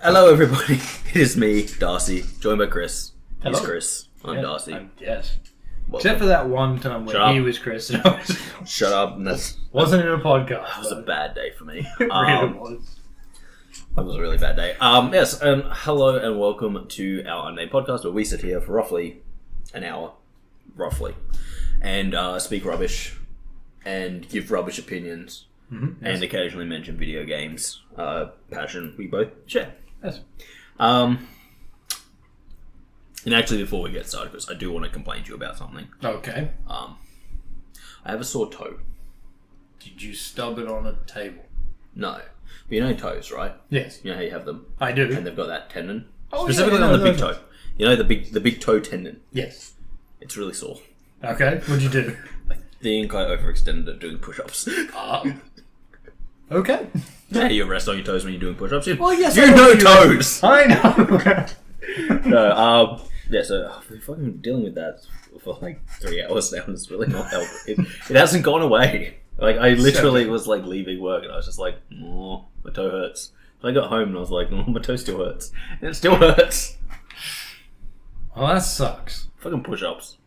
Hello, everybody. It is me, Darcy, joined by Kris. Hello. He's Kris. I'm Darcy. Yes. Welcome. Except for that one time when he was Kris. And I was, Shut up. And that wasn't in a podcast. was a bad day for me. It really was. That was a really bad day. Yes, hello and welcome to our Unnamed Podcast, where we sit here for roughly an hour, and speak rubbish and give rubbish opinions. Mm-hmm, yes. And occasionally mention video games, passion we both share. Yes. And actually, before we get started, because I do want to complain to you about something. Okay. I have a sore toe. Did you stub it on a table? No. But you know toes, right? Yes. You know how you have them? I do. And they've got that tendon? Oh, Specifically yeah, on the big no. toe. You know, the big toe tendon. Yes. It's really sore. Okay. What'd you do? I think I overextended it doing push-ups. Okay. Yeah, you rest on your toes when you're doing push-ups. Well, yes. You know toes! I know. No, yeah, so I've been fucking dealing with that for like 3 hours now, and it's really not helping. It hasn't gone away. Like, I literally was like leaving work, and I was just like, oh, my toe hurts. So I got home, and I was like, oh, my toe still hurts. And it still hurts. Well, that sucks. Fucking push-ups.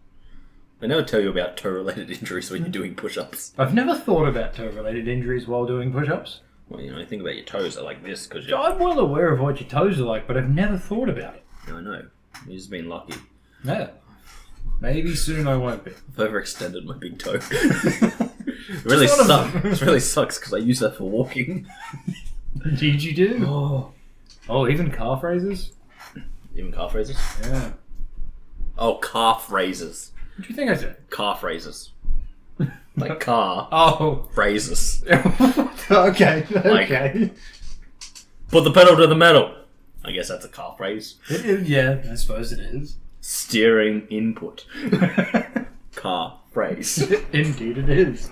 They never tell you about toe-related injuries when you're doing push-ups. I've never thought about toe-related injuries while doing push-ups. Well, you know, think about your toes are like this, because you're... I'm well aware of what your toes are like, but I've never thought about it. I know. You've just been lucky. Yeah. Maybe soon I won't be. I've overextended my big toe. It really sucks. It really sucks, because I use that for walking. Did you do? Oh, even calf raises? Even calf raises? Yeah. Oh, calf raises. What do you think I said? Calf raises. Like car Oh. raises. Okay. Okay. Put the pedal to the metal. I guess that's a calf raise. Yeah, I suppose it is. Steering input. Car raise. Indeed it is.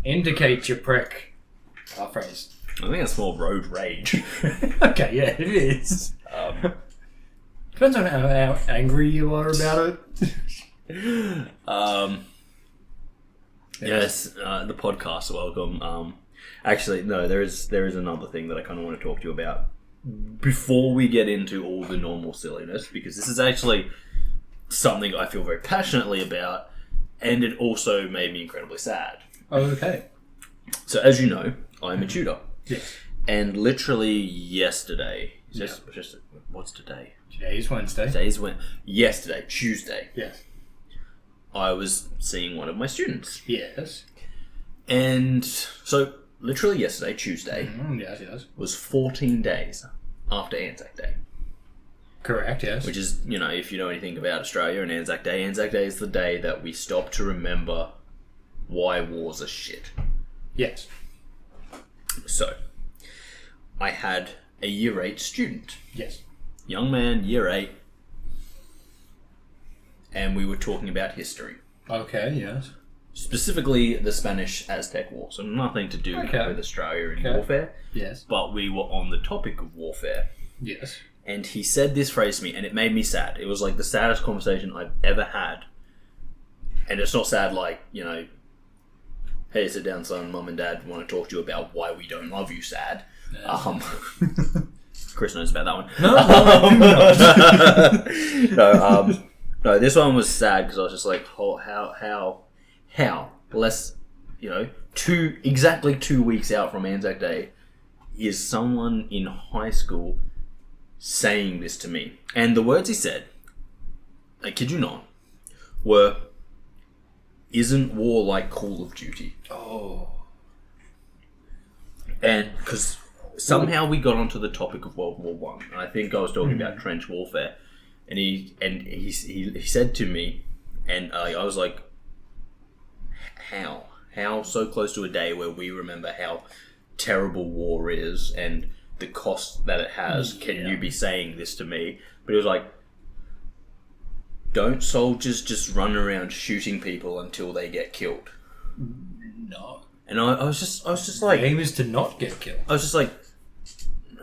Indicate your prick. Calf raise. I think that's more road rage. Okay, yeah, it is. Depends on how angry you are about it. Yes, the podcast, welcome. Actually, no, there is another thing that I kind of want to talk to you about before we get into all the normal silliness, because this is actually something I feel very passionately about, and it also made me incredibly sad. Okay. So, as you know, I'm a tutor. Yes. And literally yesterday, what's today? Today's Wednesday. Yesterday, Tuesday. Yes. I was seeing one of my students. Yes. And so, literally yesterday, Tuesday, Yes. was 14 days after Anzac Day. Correct, yes. Which is, you know, if you know anything about Australia and Anzac Day is the day that we stop to remember why wars are shit. Yes. So, I had a Year 8 student. Yes. Young man, Year 8. And we were talking about history. Okay, yes. Specifically the Spanish-Aztec War. So nothing to do with Australia and warfare. Yes. But we were on the topic of warfare. Yes. And he said this phrase to me, and it made me sad. It was like the saddest conversation I've ever had. And it's not sad like, you know, hey, sit down, son, mum and dad want to talk to you about why we don't love you sad. Yeah. Kris knows about that one. No. No, this one was sad because I was just like, oh, how? Less, you know, exactly 2 weeks out from Anzac Day is someone in high school saying this to me. And the words he said, I kid you not, were, isn't war like Call of Duty? Oh. And because somehow we got onto the topic of World War One, and I think I was talking about trench warfare, and he said to me, and I was like, how so close to a day where we remember how terrible war is and the cost that it has? Can you be saying this to me? But he was like, don't soldiers just run around shooting people until they get killed? No. And I was just like, the aim is to not get killed. I was just like,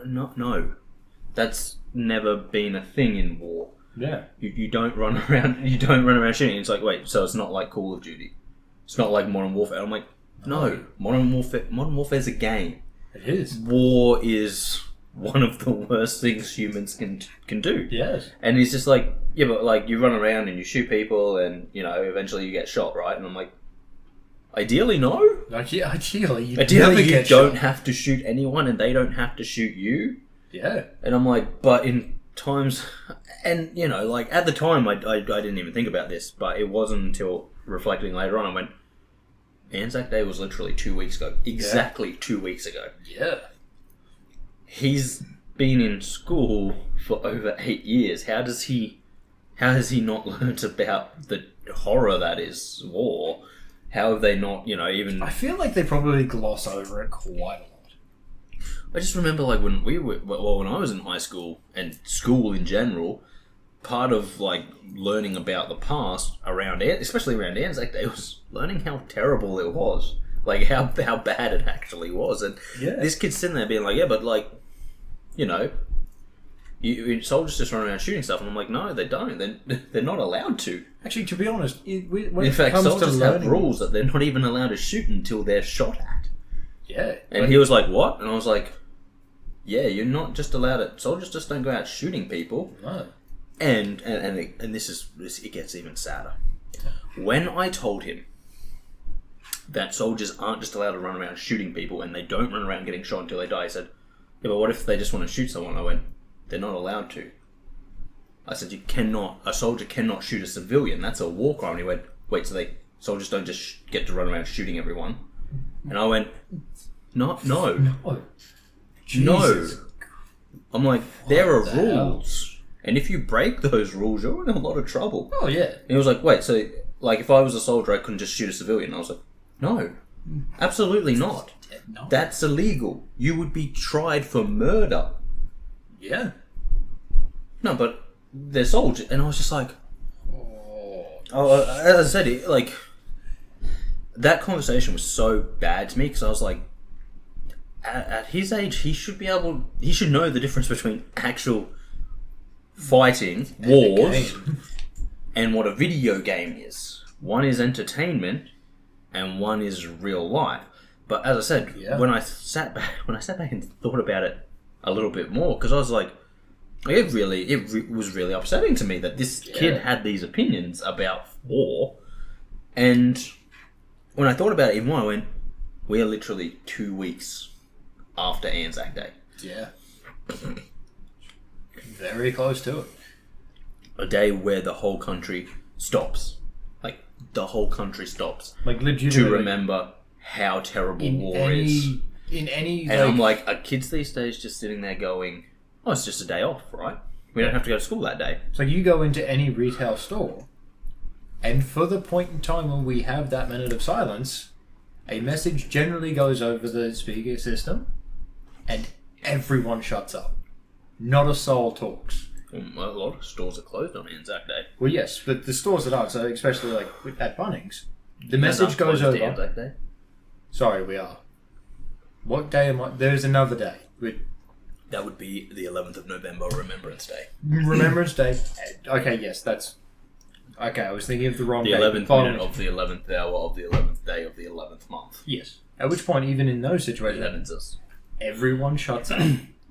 no, that's never been a thing in war. Yeah. You don't run around shooting. It's like, wait, so it's not like Call of Duty. It's not like Modern Warfare. I'm like, no, Modern Warfare's a game. It is. War is one of the worst things humans can do. Yes. And he's just like, yeah, but like you run around and you shoot people and, you know, eventually you get shot, right? And I'm like, ideally, no. Ideally, you don't have to shoot anyone and they don't have to shoot you. Yeah. And I'm like, but in times, and, you know, like at the time I didn't even think about this, but it wasn't until reflecting later on I went, Anzac Day was literally 2 weeks ago. Exactly 2 weeks ago. Yeah. He's been in school for over 8 years. How has he not learnt about the horror that is war? How have they not, you know, even... I feel like they probably gloss over it quite a lot. I just remember, like, when I was in high school, and school in general, part of, like, learning about the past, especially around Anzac Day, was learning how terrible it was. Like, how bad it actually was. And this kid's sitting there being like, yeah, but, like, you know... soldiers just run around shooting stuff, and I'm like, no, they don't. They're not allowed to. Actually, to be honest, in fact, soldiers have rules that they're not even allowed to shoot until they're shot at. Yeah. And he was like, what? And I was like, yeah, you're not just allowed to... Soldiers just don't go out shooting people. No. And it gets even sadder. When I told him that soldiers aren't just allowed to run around shooting people, and they don't run around getting shot until they die, I said, yeah, but what if they just want to shoot someone? I went, they're not allowed to. I said, a soldier cannot shoot a civilian. That's a war crime. And he went, wait, so soldiers don't just get to run around shooting everyone? And I went, no. I'm like, there are rules. And if you break those rules, you're in a lot of trouble. Oh, yeah. And he was like, wait, so, like, if I was a soldier, I couldn't just shoot a civilian? And I was like, no, absolutely not. No. That's illegal. You would be tried for murder. Yeah. No, but they're soldiers. And I was just like... as I said, like... That conversation was so bad to me, because I was like... At his age, he should know the difference between actual fighting, wars, and what a video game is. One is entertainment, and one is real life. But as I said, when I sat back and thought about it a little bit more, because I was like, it was really upsetting to me that this kid had these opinions about war. And when I thought about it even more, I went, we are literally 2 weeks after Anzac Day. Yeah. Very close to it. A day where the whole country stops. Like, the whole country stops. Like, legitimately. To remember how terrible war is. In any... And I'm like, are kids these days just sitting there going, oh, it's just a day off, right? We don't have to go to school that day. So you go into any retail store, and for the point in time when we have that minute of silence, a message generally goes over the speaker system, and everyone shuts up. Not a soul talks. Well, a lot of stores are closed on Anzac Day. Well, yes, but the stores that aren't, so especially like at Bunnings, the message goes over. Anzac Day? Sorry, we are. What day am I? There's another day. That would be the 11th of November, Remembrance Day. Remembrance Day. Okay, yes, that's... Okay, I was thinking of the wrong day. The 11th minute of the 11th hour of the 11th day of the 11th month. Yes. At which point, even in those situations, 11th. Everyone shuts up.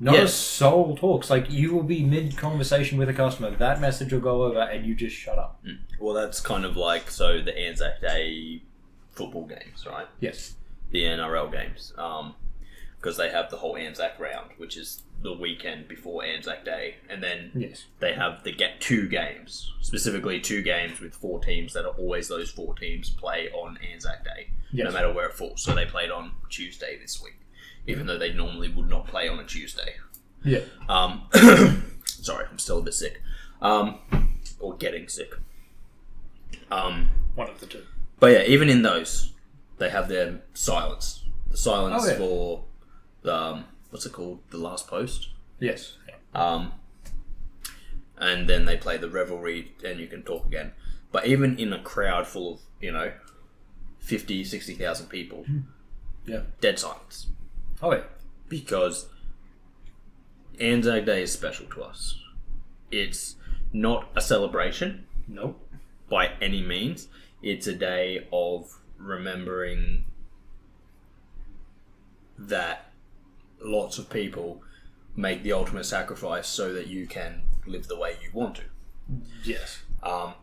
Not a soul talks. Like, you will be mid-conversation with a customer, that message will go over, and you just shut up. Well, that's kind of like, so the Anzac Day football games, right? Yes. The NRL games. Because they have the whole Anzac round, which is the weekend before Anzac Day. And then they get 2 games. Specifically 2 games with 4 teams that are always those 4 teams play on Anzac Day. Yes. No matter where it falls. So they played on Tuesday this week. Even though they normally would not play on a Tuesday. Yeah. Sorry, I'm still a bit sick. Or getting sick. One of the two. But yeah, even in those, they have their silence. The silence for the, what's it called? The last post? Yes. And then they play the revelry and you can talk again. But even in a crowd full of, 50, 60,000 people, dead silence. Oh, yeah. Because Anzac Day is special to us. It's not a celebration. Nope. By any means. It's a day of remembering that lots of people make the ultimate sacrifice so that you can live the way you want to. Yes. But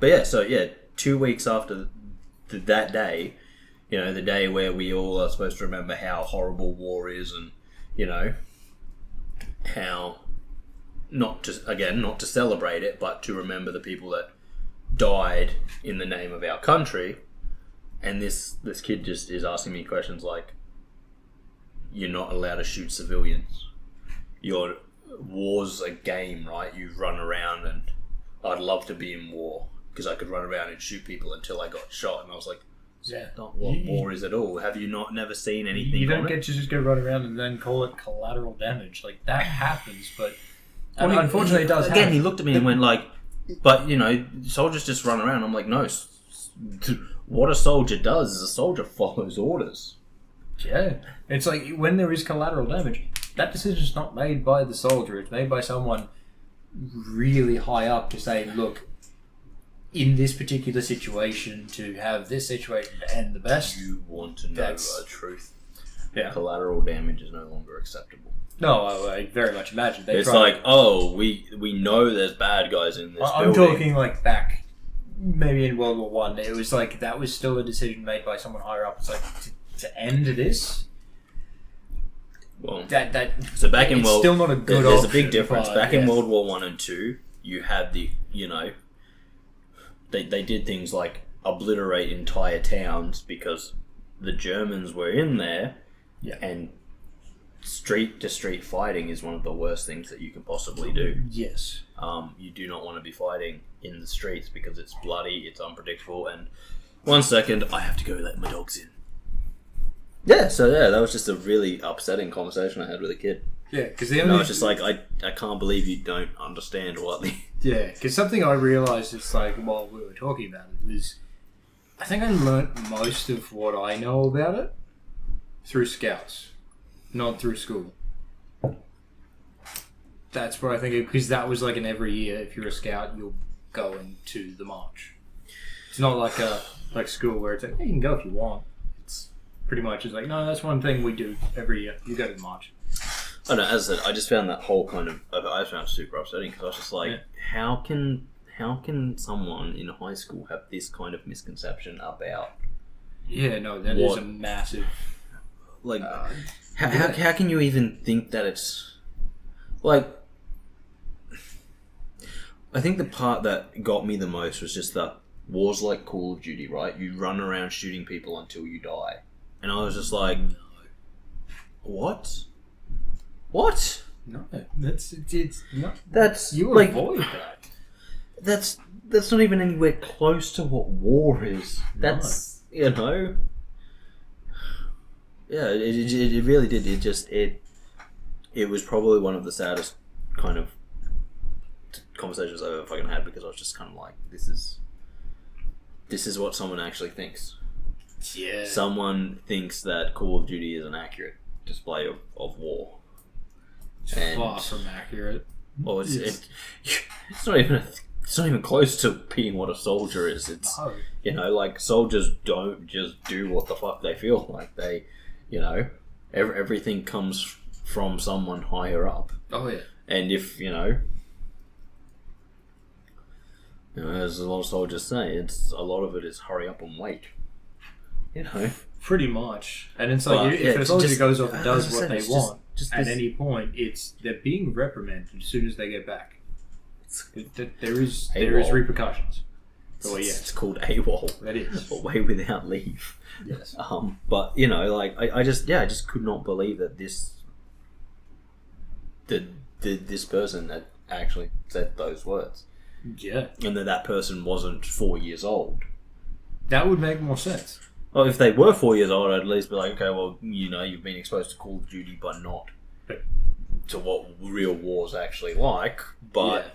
yeah, so yeah, 2 weeks after that day, you know, the day where we all are supposed to remember how horrible war is, and you know, how not to celebrate it, but to remember the people that died in the name of our country. And this kid just is asking me questions like, "You're not allowed to shoot civilians. War's a game, right? You run around, and I'd love to be in war because I could run around and shoot people until I got shot." And I was like, "Yeah, not what war is at all. Have you never seen anything? You don't get to just go run around and then call it collateral damage. Like that happens, but unfortunately, it does. Again, he looked at me and went like, "But you know, soldiers just run around." I'm like, "No. What a soldier does is a soldier follows orders." Yeah, it's like when there is collateral damage, that decision's not made by the soldier. It's made by someone really high up to say, "Look, in this particular situation, to have this situation to end the best." You want to know the truth. Yeah. Collateral damage is no longer acceptable. No, I very much imagine. It's like, we know there's bad guys in this I'm building. talking like back, maybe in World War One. It was like that was still a decision made by someone higher up. It's like to end this. Well, so back in World, still not a good. There's option, a big difference. Back in yeah. World War One and Two, you had they did things like obliterate entire towns because the Germans were in there, and street to street fighting is one of the worst things that you can possibly do. Yes. You do not want to be fighting in the streets because it's bloody, it's unpredictable, and 1 second, I have to go let my dogs in. Yeah, so yeah, that was just a really upsetting conversation I had with a kid. Yeah, because I was just like, I can't believe you don't understand what the... Yeah, because something I realised it's like while we were talking about it was, I think I learnt most of what I know about it through Scouts, not through school. That's where I think because that was like an every year. If you're a Scout, you're going to the march. It's not like school where it's like, hey, you can go if you want. It's pretty much it's like, no, that's one thing we do every year. You go to the march. I don't know, as I said, I just found that whole kind of... I found it super upsetting because I was just like, how can someone in high school have this kind of misconception about... Yeah, no, that is a massive... Like, how can you even think that it's... Like, I think the part that got me the most was just that war's like Call of Duty, right? You run around shooting people until you die. And I was just like, what? What? No, it's not. That's you like, avoid that. That's not even anywhere close to what war is. That's you know. Yeah, it really did. It was probably one of the saddest kind of conversations I've ever fucking had because I was just kind of like, this is what someone actually thinks. Yeah. Someone thinks that Call of Duty is an accurate display of war. It's far from accurate. Well, it's not even close to being what a soldier is. It's you know, like soldiers don't just do what the fuck they feel like. They, you know, everything comes from someone higher up. Oh yeah. And if you know, as a lot of soldiers say, a lot of it is hurry up and wait. You know, pretty much. And it's like if a soldier goes off and does what they want. Just at any point, they're being reprimanded as soon as they get back. There is repercussions. It's called AWOL. That is away without leave. Yes. But you know, like I just could not believe that this person had actually said those words. Yeah. And that person wasn't 4 years old. That would make more sense. Well, if they were 4 years old, I'd at least be like, okay, well, you know, you've been exposed to Call of Duty, but not to what real war's actually like. But,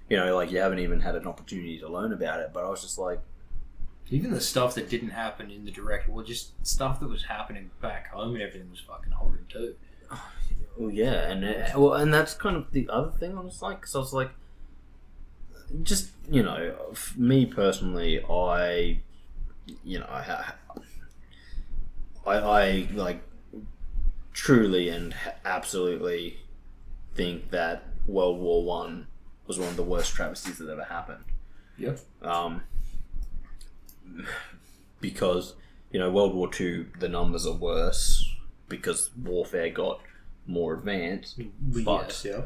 you know, like, you haven't even had an opportunity to learn about it. But I was just like... Even the stuff that didn't happen in the direct war, just stuff that was happening back home and everything was fucking horrid too. Well, yeah, and that's kind of the other thing I was like, because I was like, just, you know, me personally, I like truly and absolutely think that World War One was one of the worst travesties that ever happened. Yep. Because, World War Two, the numbers are worse because warfare got more advanced. But, yes, yeah.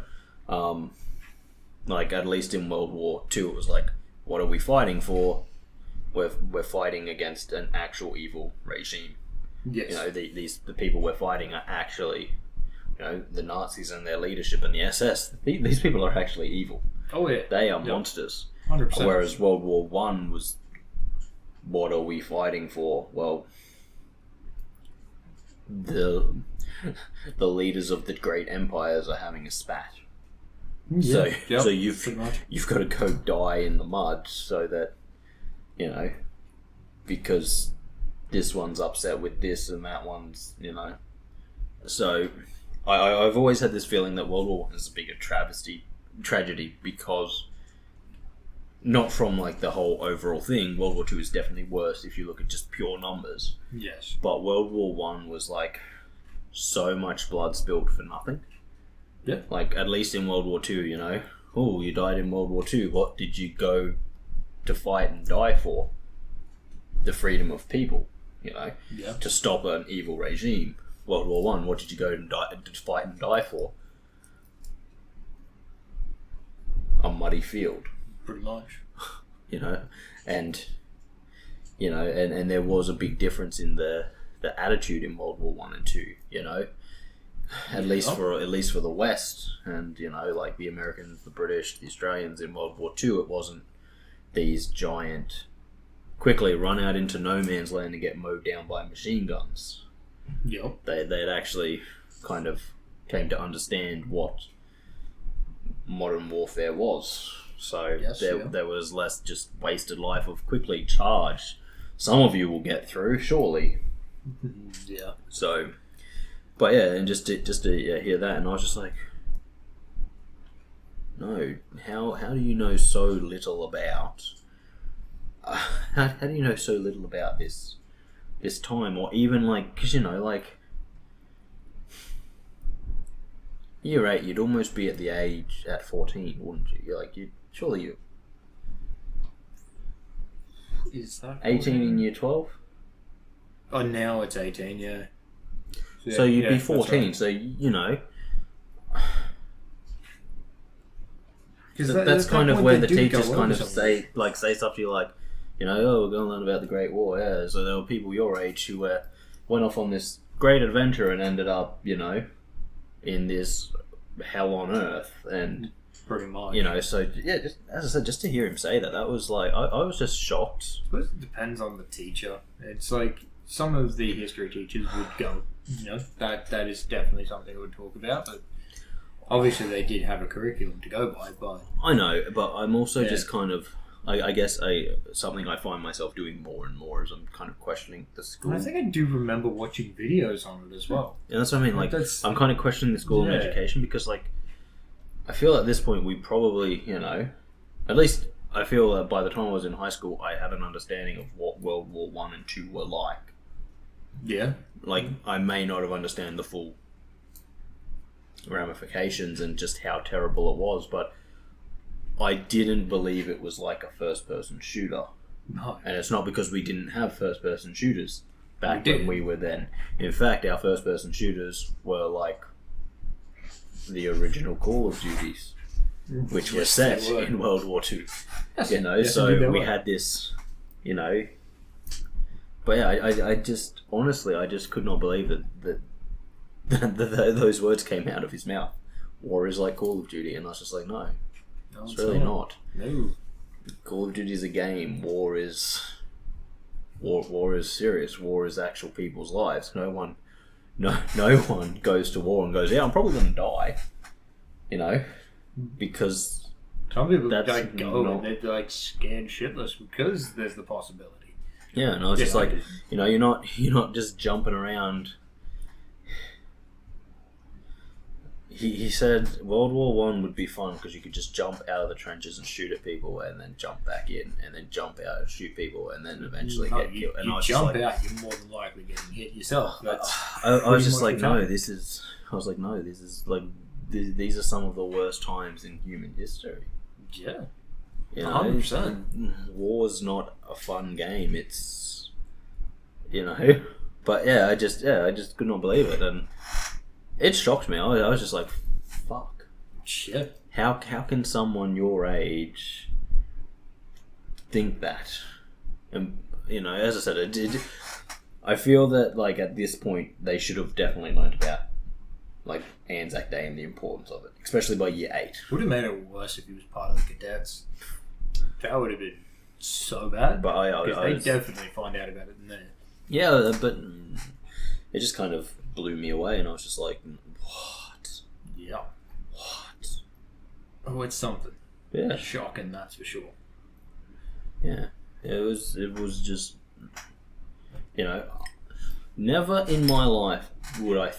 at least in World War Two, it was like, what are we fighting for? We're fighting against an actual evil regime. Yes. The people we're fighting are actually, the Nazis and their leadership and the SS. These people are actually evil. Oh yeah. They are monsters. 100%. Whereas World War One was, what are we fighting for? Well, the leaders of the great empires are having a spat. Yeah. So you've got to go die in the mud so that, because this one's upset with this and that one's, So I've always had this feeling that World War One is a bigger tragedy because, not from the whole overall thing, World War Two is definitely worse if you look at just pure numbers. Yes. But World War One was so much blood spilled for nothing. Yeah. At least in World War Two, oh, you died in World War Two. What did you go to fight and die for? The freedom of people, Yeah. to stop an evil regime. World War One, what did you go to fight and die for? A muddy field. Pretty much. And there was a big difference in the attitude in World War One and Two. At least for the West, and the Americans, the British, the Australians in World War Two, it wasn't these giant, quickly run out into no man's land and get mowed down by machine guns. Yep. They had actually kind of came to understand what modern warfare was. So there was less just wasted life of quickly charge. Some of you will get through, surely. Yeah. So, but yeah, and just to hear that, and I was just like, no, how do you know so little about? How do you know so little about this time, or even because year 8, you'd almost be at the age at 14, wouldn't you? Surely you. Is that 18 in year 12? Oh, now it's 18, yeah. So you'd be 14, right. So that's kind of where the teachers kind of say stuff to you oh, we're going to learn about the Great War, yeah. So there were people your age who went off on this great adventure and ended up, in this hell on earth, and pretty much, so yeah, just as I said, just to hear him say that was I was just shocked. I suppose it depends on the teacher. It's some of the history teachers would go, that is definitely something we would talk about, but obviously they did have a curriculum to go by. But I know, but I'm also just kind of, I guess something I find myself doing more and more is I'm kind of questioning the school. I think I do remember watching videos on it as well. Yeah, that's what I mean. I'm kind of questioning the school and education because, I feel at this point we probably, at least I feel that by the time I was in high school, I had an understanding of what World War One and Two were like. Yeah. I may not have understand the full ramifications and just how terrible it was, but I didn't believe it was like a first-person shooter. No. And it's not because we didn't have first-person shooters back when we were then. In fact, our first-person shooters were the original Call of Duties, which were set in World War Two. Yes, so we had this, But yeah, I just, honestly, I just could not believe that those words came out of his mouth. War is like Call of Duty, and I was just like, no, it's really not. No. Call of Duty is a game. War is serious. War is actual people's lives. No one goes to war and goes, yeah, I'm probably going to die. Because some people don't go and they're scared shitless because there's the possibility. Yeah, and I was just you're not just jumping around. he said World War One would be fun because you could just jump out of the trenches and shoot at people, and then jump back in, and then jump out and shoot people, and then eventually get killed. And you I was jump just like, out, you're more than likely getting hit yourself. I was just like, no, this is. I was like, no, this is like. These are some of the worst times in human history. Yeah. You know, 100%. War's not a fun game. It's, you know, but I just could not believe it, and it shocked me. I was just like, fuck. Shit. How can someone your age think that? And you know, as I said, I feel that like at this point they should have definitely learned about like Anzac Day and the importance of it, especially by year 8. Would have made it worse if he was part of the cadets. That would have been so bad. But they definitely find out about it in there. Yeah, but it just kind of blew me away, and I was just like, what? Yeah. What? Oh, it's something. Yeah. Shocking, that's for sure. Yeah. It was just, you know, never in my life would I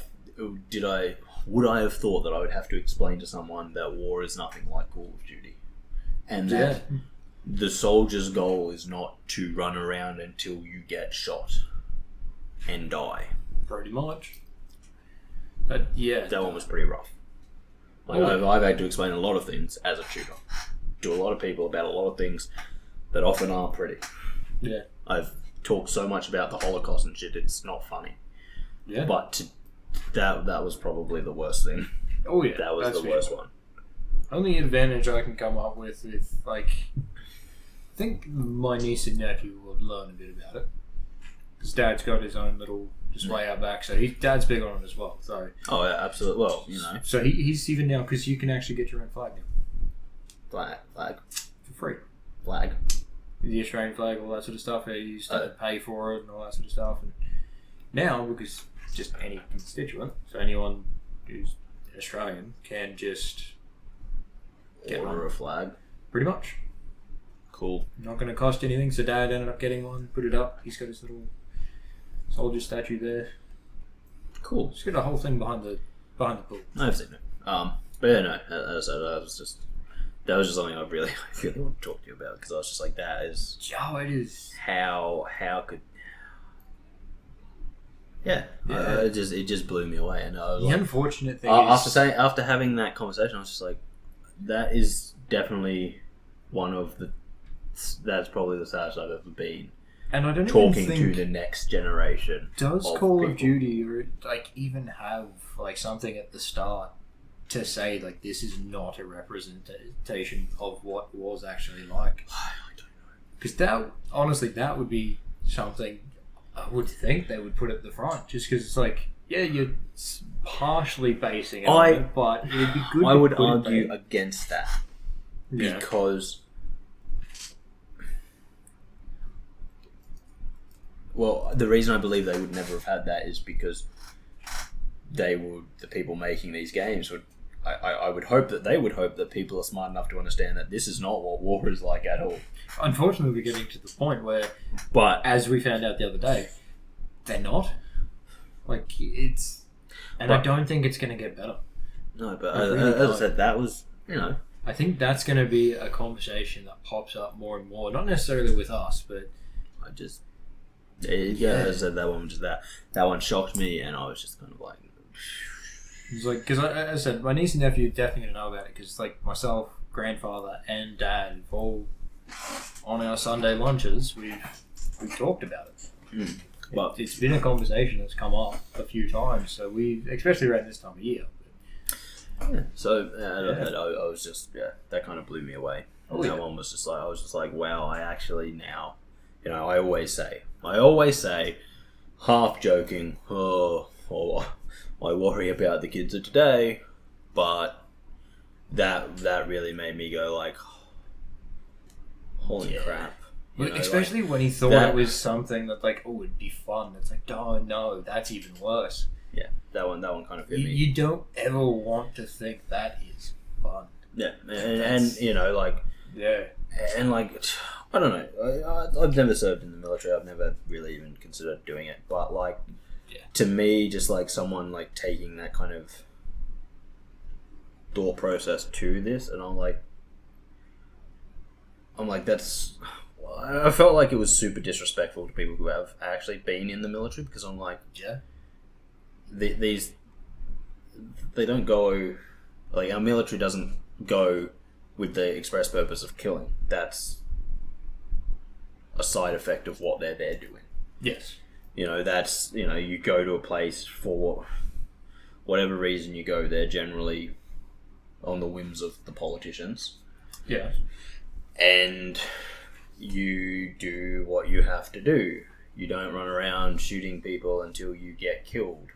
have thought that I would have to explain to someone that war is nothing like Call of Duty, and that the soldier's goal is not to run around until you get shot and die. Pretty much. But yeah, that one was pretty rough. Like I've had to explain a lot of things as a tutor to a lot of people about a lot of things that often aren't pretty. Yeah, I've talked so much about the Holocaust and shit; it's not funny. Yeah, but that was probably the worst thing. Oh yeah, that was the worst one. Only advantage I can come up with like, I think my niece and nephew would learn a bit about it. Because Dad's got his own little display out back, so Dad's big on it as well. So. Oh yeah, absolutely. Well, you know. So he's even now, because you can actually get your own flag now. Flag. For free. Flag. The Australian flag, all that sort of stuff. You used to pay for it and all that sort of stuff. And now, because just any constituent, so anyone who's Australian can just get order a flag. Pretty much. Cool. Not going to cost anything. So Dad ended up getting one, put it up. He's got his little soldier statue there. Cool. He's got a whole thing behind the pool. I've seen it. But yeah, no, as I said, that was just something I really want to talk to you about, because I was just like, that is. Oh, it is. How could. Yeah. It just blew me away, and I was the unfortunate thing is after having that conversation, I was just like, that is definitely one of the. That's probably the saddest I've ever been. And I don't talking even think to the next generation. Does Call of Duty or like even have like something at the start to say like this is not a representation of what was actually like? I don't know. Because that would be something I would think they would put at the front, just because it's like, yeah, you're partially basing it on it, but it would be good. I would argue against that, yeah. Because. Well, the reason I believe they would never have had that is because the people making these games would, I would hope that they would hope that people are smart enough to understand that this is not what war is like at all. Unfortunately, we're getting to the point where, as we found out the other day, they're not. Like, it's... And I don't think it's going to get better. No, but as I said, that was, you know... I think that's going to be a conversation that pops up more and more. Not necessarily with us, but... As I said, that one was just that one shocked me, and I was just kind of like... It's like, because I said, my niece and nephew are definitely going to know about it, because like myself, grandfather, and dad, all on our Sunday lunches, we've talked about it. But it's been a conversation that's come up a few times, so especially around this time of year. Yeah. So I was just that kind of blew me away. That one was just like, I was just like, wow, I actually now, you know, I always say, half joking, I worry about the kids of today, but that really made me go like, holy crap. You know, especially when he thought it was something that like, oh, it'd be fun. It's like, oh no, that's even worse. Yeah, that one kind of hit me. You don't ever want to think that is fun. Yeah, and you know, like, yeah, and like, I don't know. I've never served in the military. I've never really even considered doing it. But like, to me, just like someone like taking that kind of thought process to this, and I'm like, that's. I felt like it was super disrespectful to people who have actually been in the military, because I'm like, Yeah. These they don't go, like, our military doesn't go with the express purpose of killing. That's a side effect of what they're there doing. Yes. You know, that's, you know, you go to a place for whatever reason you go there, generally on the whims of the politicians. Yeah. And you do what you have to do. You don't run around shooting people until you get killed.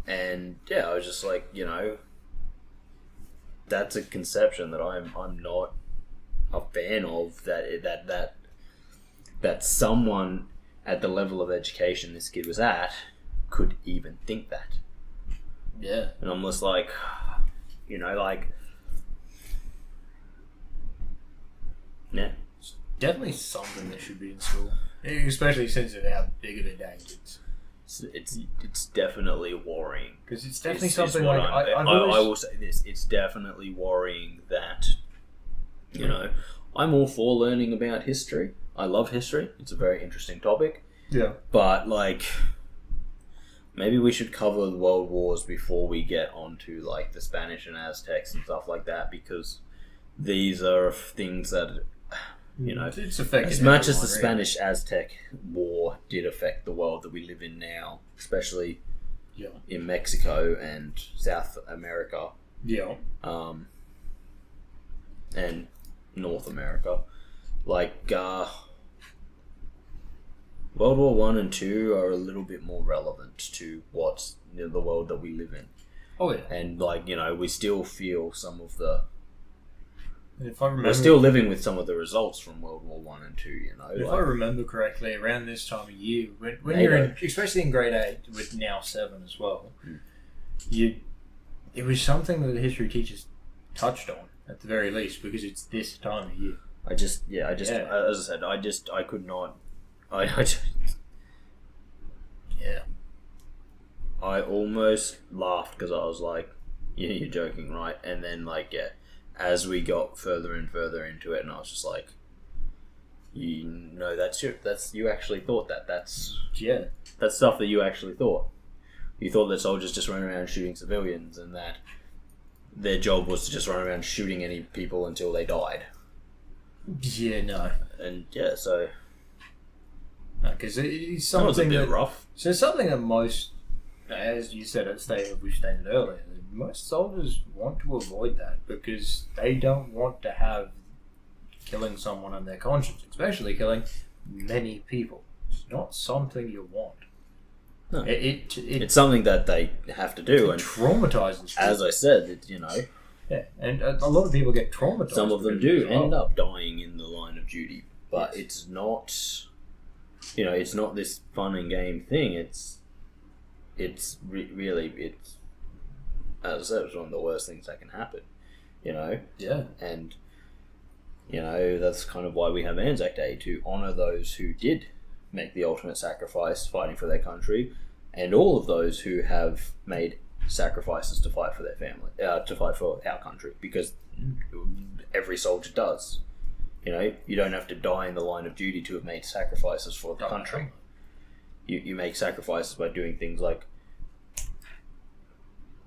And yeah, I was just like, you know, that's a conception that I'm not a fan of, that someone at the level of education this kid was at could even think that. Yeah. And I'm just like, you know, like, yeah. It's definitely something that should be in school, especially since of how big of a danger It's definitely worrying. Because it's definitely Is something what like I will say this. It's definitely worrying that, you know, I'm all for learning about history. I love history. It's a very interesting topic. Yeah. But, like, maybe we should cover the world wars before we get onto, like, the Spanish and Aztecs and stuff like that, because these are things that, you know, it's affected as much as the everyone, Spanish Aztec War did affect the world that we live in now, especially in Mexico and South America, and North America, like, World War One and Two are a little bit more relevant to what's, you know, the world that we live in. Oh yeah. And, like, you know, we still feel some of the. If I remember, we're still living with some of the results from World War One and Two. You know, if like, I remember correctly, around this time of year, when you're in, especially in grade 8, with now 7 as well, it was something that the history teachers touched on at the very least, because it's this time of year. as I said, I could not. I almost laughed because I was like, yeah, you're joking, right? And then, like, yeah, as we got further and further into it, and I was just like, you know, that's you actually thought that. That's stuff that you actually thought. You thought that soldiers just ran around shooting civilians, and that their job was to just run around shooting any people until they died. Yeah, no. And yeah, so because it's something that was a bit rough. So it's something that most, as you said, we stated earlier, most soldiers want to avoid that because they don't want to have killing someone on their conscience, especially killing many people. It's not something you want. No, it's something that they have to do, and traumatizes. As I said, you know. Yeah, and a lot of people get traumatized. Some of them do end up dying in the line of duty, but it's not. You know, it's not this fun and game thing. Really, as I said, it's one of the worst things that can happen. You know? Yeah. And, you know, that's kind of why we have Anzac Day, to honour those who did make the ultimate sacrifice fighting for their country, and all of those who have made sacrifices to fight for their family, to fight for our country, because every soldier does. You know, you don't have to die in the line of duty to have made sacrifices for the country. You make sacrifices by doing things like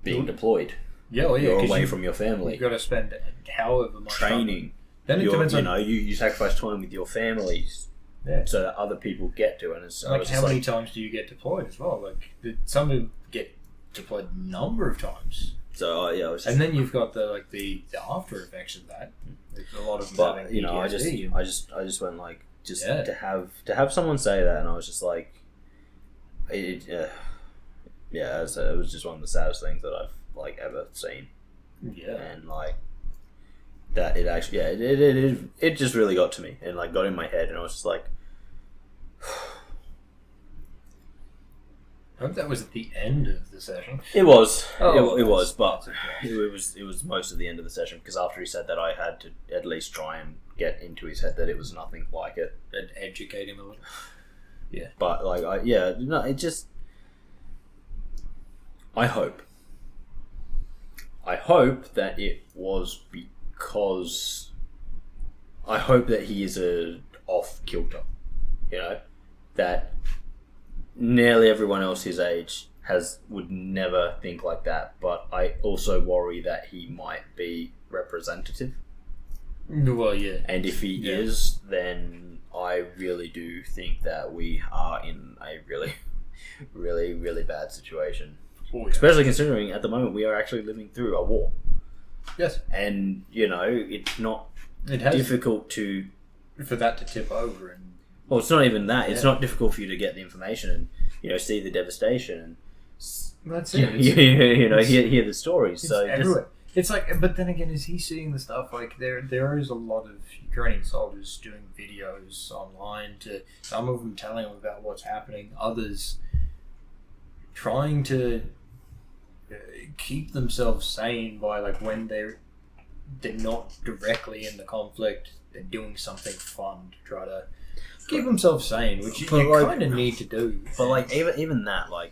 being deployed. Yeah, well, you're away from your family. You've got to spend however much training. Then it depends on, you sacrifice time with your families, so that other people get to. And it's like, how many times do you get deployed as well? Like, some people get deployed a number of times. So and then you've got the after effects of that. A lot of them having PTSD. You know, I just went like, to have someone say that, and I was just like, it was just one of the saddest things that I've like ever seen. Yeah, and like that, it actually, it just really got to me and like got in my head, and I was just like. I hope that was at the end of the session. It was. Oh, it was, but it was most of the end of the session, because after he said that, I had to at least try and get into his head that it was nothing like it and educate him a little. Yeah, but like, it just. I I hope that it was because I hope that he is a off kilter. You know, that nearly everyone else his age would never think like that. But I also worry that he might be representative. Well, yeah. And if he is, then I really do think that we are in a really, really, really bad situation. Oh, yeah. Especially considering at the moment we are actually living through a war. Yes. And, you know, it's not difficult to... For that to tip over and... Well, it's not even that. It's not difficult for you to get the information and, you know, see the devastation and... That's it. You know, hear the stories. It's so everywhere. It's like, but then again, is he seeing the stuff? Like, there is a lot of Ukrainian soldiers doing videos online to some of them telling them about what's happening, others trying to keep themselves sane by, like, when they're not directly in the conflict, they're doing something fun to try to keep themselves sane, which you kind of need to do. But like even that, like.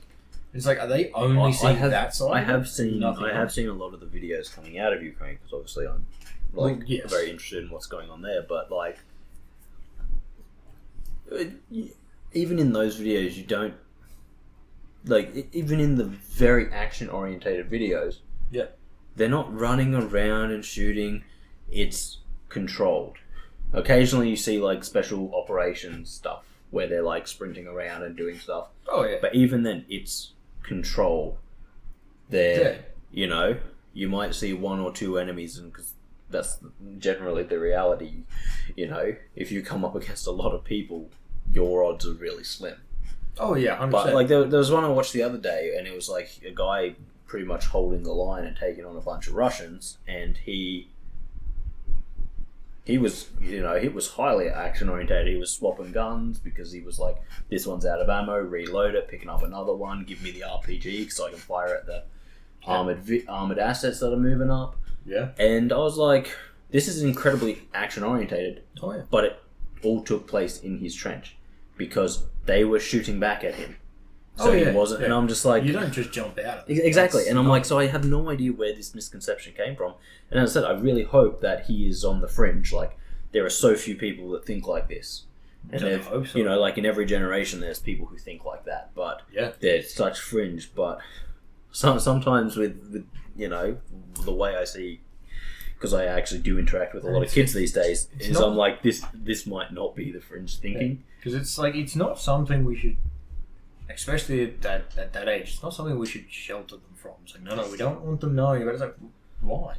It's like, are they only seeing that side? I have seen a lot of the videos coming out of Ukraine because obviously I'm very interested in what's going on there. But like, even in those videos, you don't like even in the very action orientated videos. Yeah, they're not running around and shooting. It's controlled. Occasionally, you see like special operations stuff where they're like sprinting around and doing stuff. Oh yeah, but even then, it's control. You know, you might see one or two enemies, and because that's generally the reality. You know, if you come up against a lot of people, your odds are really slim. Oh yeah, 100%. But like there was one I watched the other day, and it was like a guy pretty much holding the line and taking on a bunch of Russians, and he was, you know, he was highly action oriented. He was swapping guns because he was like, this one's out of ammo, reload it, picking up another one, give me the RPG so I can fire at the armored assets that are moving up. Yeah. And I was like, this is incredibly action orientated. Oh yeah. But it all took place in his trench because they were shooting back at him. So he wasn't, and I'm just like... You don't just jump out of it. Exactly, and I'm like, so I have no idea where this misconception came from. And as I said, I really hope that he is on the fringe. Like, there are so few people that think like this. And I hope so. You know, like in every generation there's people who think like that, but they're such fringe. But sometimes with, you know, the way I see... Because I actually do interact with a lot of kids these days, I'm like, this might not be the fringe thinking. Because it's like, it's not something we should... Especially at that age, it's not something we should shelter them from. It's like, no, we don't want them knowing. But it's like, why?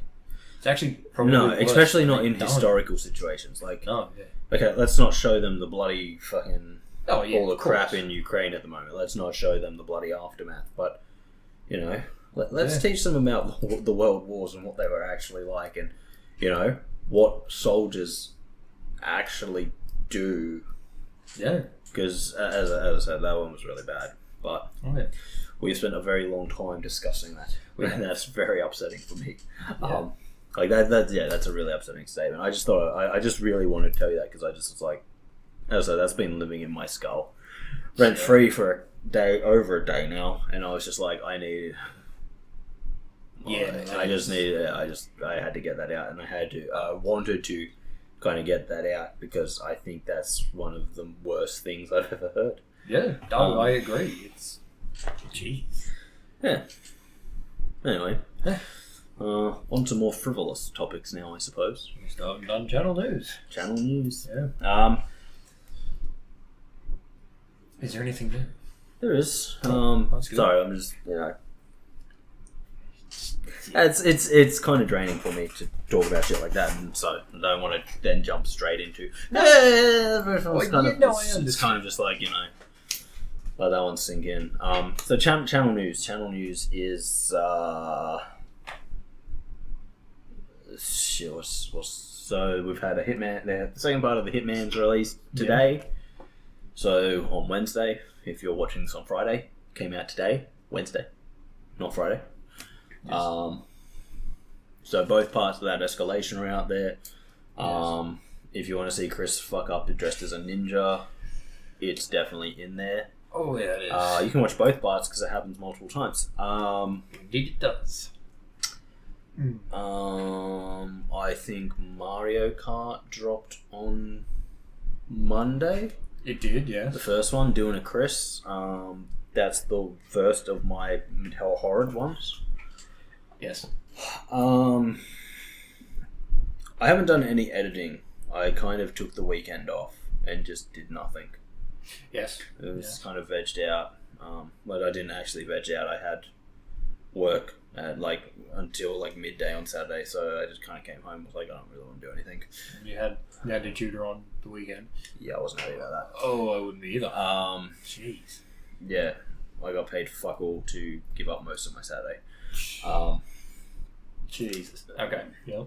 It's actually probably especially not in historical situations. Like, okay, let's not show them the bloody fucking all the crap in Ukraine at the moment. Let's not show them the bloody aftermath. But you know, let's teach them about the world wars and what they were actually like, and you know what soldiers actually do. Yeah. Because, as I said, that one was really bad. But we've spent a very long time discussing that. And that's very upsetting for me. Yeah. Like that's a really upsetting statement. I just thought, I just really wanted to tell you that because I just was like, as I said, that's been living in my skull. Rent free for over a day now. And I was just like, I had to get that out. And I wanted to kind of get that out because I think that's one of the worst things I've ever heard. Yeah, I agree. It's jeez. Yeah. Anyway, on to more frivolous topics now, I suppose. We still haven't done channel news. Channel news. Yeah. Is there anything new? There is. That's good. Sorry, I'm just It's kind of draining for me to talk about shit like that, and so I don't want to then jump straight into. It's kind of just like, you know, let that one sink in. So channel news. Channel news is so we've had a Hitman. The second part of the Hitman's released today. Yeah. So on Wednesday, if you're watching this on Friday, came out today, Wednesday, not Friday. Yes. So both parts of that escalation are out there. Yes. If you want to see Kris fuck up dressed as a ninja, it's definitely in there. Oh yeah, it is. You can watch both parts because it happens multiple times. Indeed it does. I think Mario Kart dropped on Monday. It did, yeah. The first one, doing a Kris. That's the first of my horrid ones. Yes. I haven't done any editing. I kind of took the weekend off and just did nothing. Yes. It was kind of vegged out. But I didn't actually veg out. I had work at until midday on Saturday, so I just kind of came home and was like, I don't really want to do anything. You had to tutor on the weekend. Yeah, I wasn't happy about that. Oh, I wouldn't be either. Jeez. Yeah, I got paid fuck all to give up most of my Saturday. Jesus. Okay. Yep.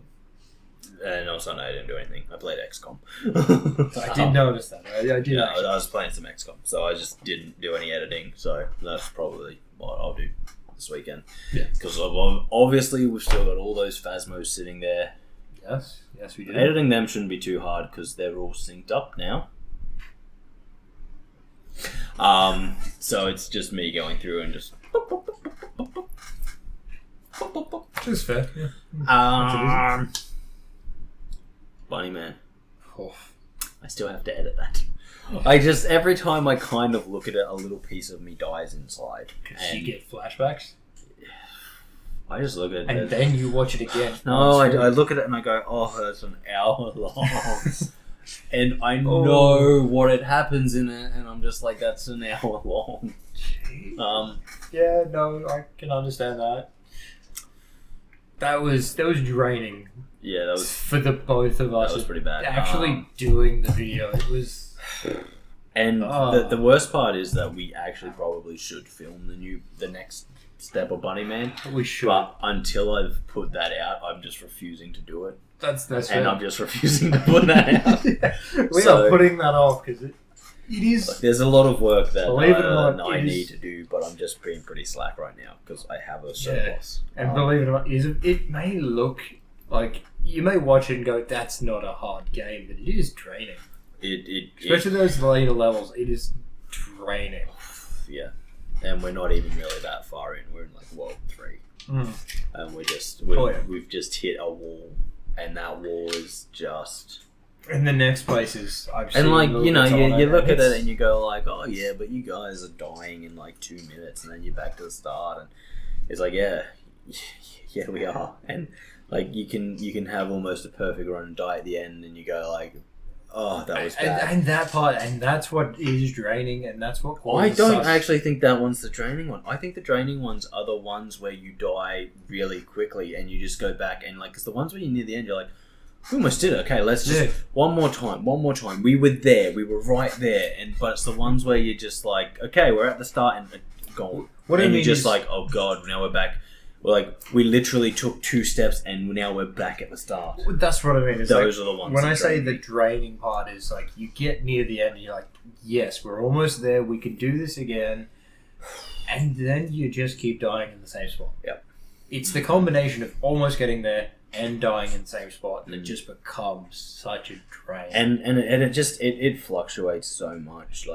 And on Sunday I didn't do anything. I played XCOM. I did notice that. I did. Yeah, I was playing some XCOM, so I just didn't do any editing. So that's probably what I'll do this weekend. Yeah. Because obviously we've still got all those Phasmos sitting there. Yes. Yes, we do. Editing them shouldn't be too hard because they're all synced up now. So it's just me going through and just. Which is fair. Yeah. Bunny Man. Oh. I still have to edit that. I just, every time I kind of look at it, a little piece of me dies inside. Because you get flashbacks? I just look at it. And then you watch it again. No, I look at it and I go, oh, that's an hour long. And I know what it happens in it, and I'm just like, that's an hour long. Yeah, no, I can understand that. That was draining. Yeah, that was for the both of us. That was pretty bad. Actually, doing the video, it was. And the worst part is that we actually probably should film the next step of Bunny Man. We should. But until I've put that out, I'm just refusing to do it. That's and I'm just refusing to put that out. We are putting that off because it is. Like, there's a lot of work that I need to do, but I'm just being pretty slack right now because I have a surplus. And believe it or not, it may look like you may watch it and go, "That's not a hard game," but it is draining. Especially those later levels, it is draining. Yeah, and we're not even really that far in. We're in World 3, and we've just hit a wall, and that wall is just. And the next place is you look at it and you go oh yeah, but you guys are dying in 2 minutes, and then you're back to the start, and it's yeah, we are, and you can have almost a perfect run and die at the end, and you go oh, that was bad. And that part, and that's what is draining, and that's what I don't actually think that one's the draining one. I think the draining ones are the ones where you die really quickly and you just go back and because the ones where you're near the end, you're like, we almost did it. Okay, let's just one more time. We were there. We were right there. But it's the ones where you're just okay, we're at the start and gone. And you're just oh god, now we're back. We're we literally took 2 steps and now we're back at the start. That's what I mean. Those are the ones. When I say the draining part is you get near the end and you're yes, we're almost there. We can do this again. And then you just keep dying in the same spot. Yep. It's the combination of almost getting there and dying in the same spot that just becomes such a drain. And it fluctuates so much.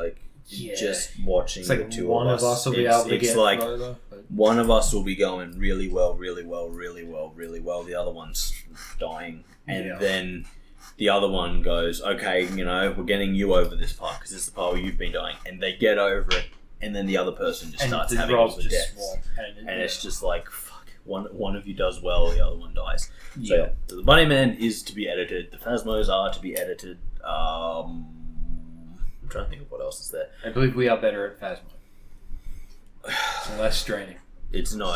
Just watching the two one of us will be able to get further, one of us will be going really well. The other one's dying, and then the other one goes, "Okay, we're getting you over this part because this is the part where you've been dying," and they get over it, and then the other person just starts having all the deaths, and it's just fuck. One of you does well, the other one dies. So the Bunny Man is to be edited. The Phasmos are to be edited. I'm trying to think of what else is there. I believe we are better at Phasmo. It's less draining. It's no.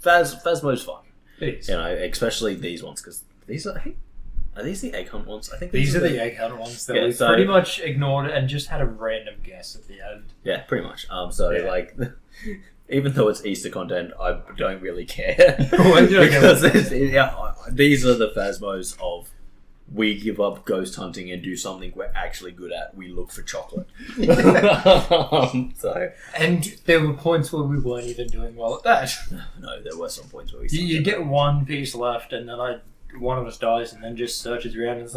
Phasmo's fun. It is. Especially these ones, because these are these the egg hunt ones? I think these are the egg hunt ones that we pretty much ignored and just had a random guess at the end. Yeah, pretty much. Even though it's Easter content, I don't really care because these are the Phasmos of. We give up ghost hunting and do something we're actually good at. We look for chocolate. And there were points where we weren't even doing well at that. No, there were some points where we. You get one piece left, and then one of us dies, and then just searches around, and it's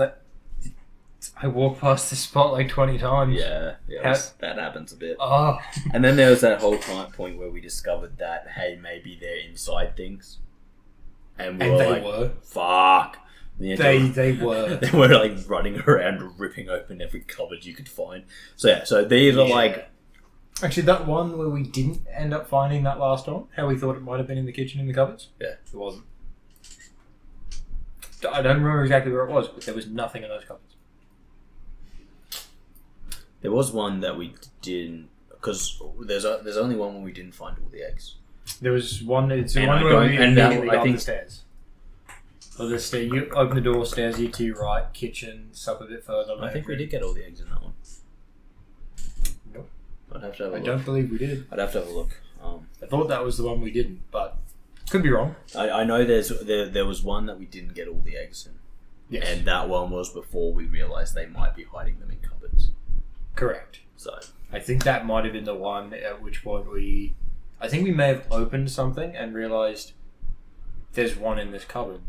I walked past this spot 20 times. Yeah, that happens a bit. Oh. And then there was that whole point where we discovered that maybe they're inside things. And we And were they like, were. fuck. They were. They were like running around ripping open every cupboard you could find. So yeah, so these are like... Actually, that one where we didn't end up finding that last one, how we thought it might have been in the kitchen in the cupboards. Yeah. It wasn't. I don't remember exactly where it was, but there was nothing in those cupboards. There was one that we didn't... Because there's only one where we didn't find all the eggs. There was one. It's the And one I where don't- we and that- immediately I got think- the stairs. So the stair, you open the door, stairs you to your right, kitchen, up a bit further. I think we did get all the eggs in that one. Nope. I'd have to have a I look. don't believe we did. I'd have to have a look. I thought that was the one we didn't, but could be wrong. I know there was one that we didn't get all the eggs in. Yes. And that one was before we realised they might be hiding them in cupboards. Correct. So I think that might have been the one at which point I think we may have opened something and realised there's one in this cupboard.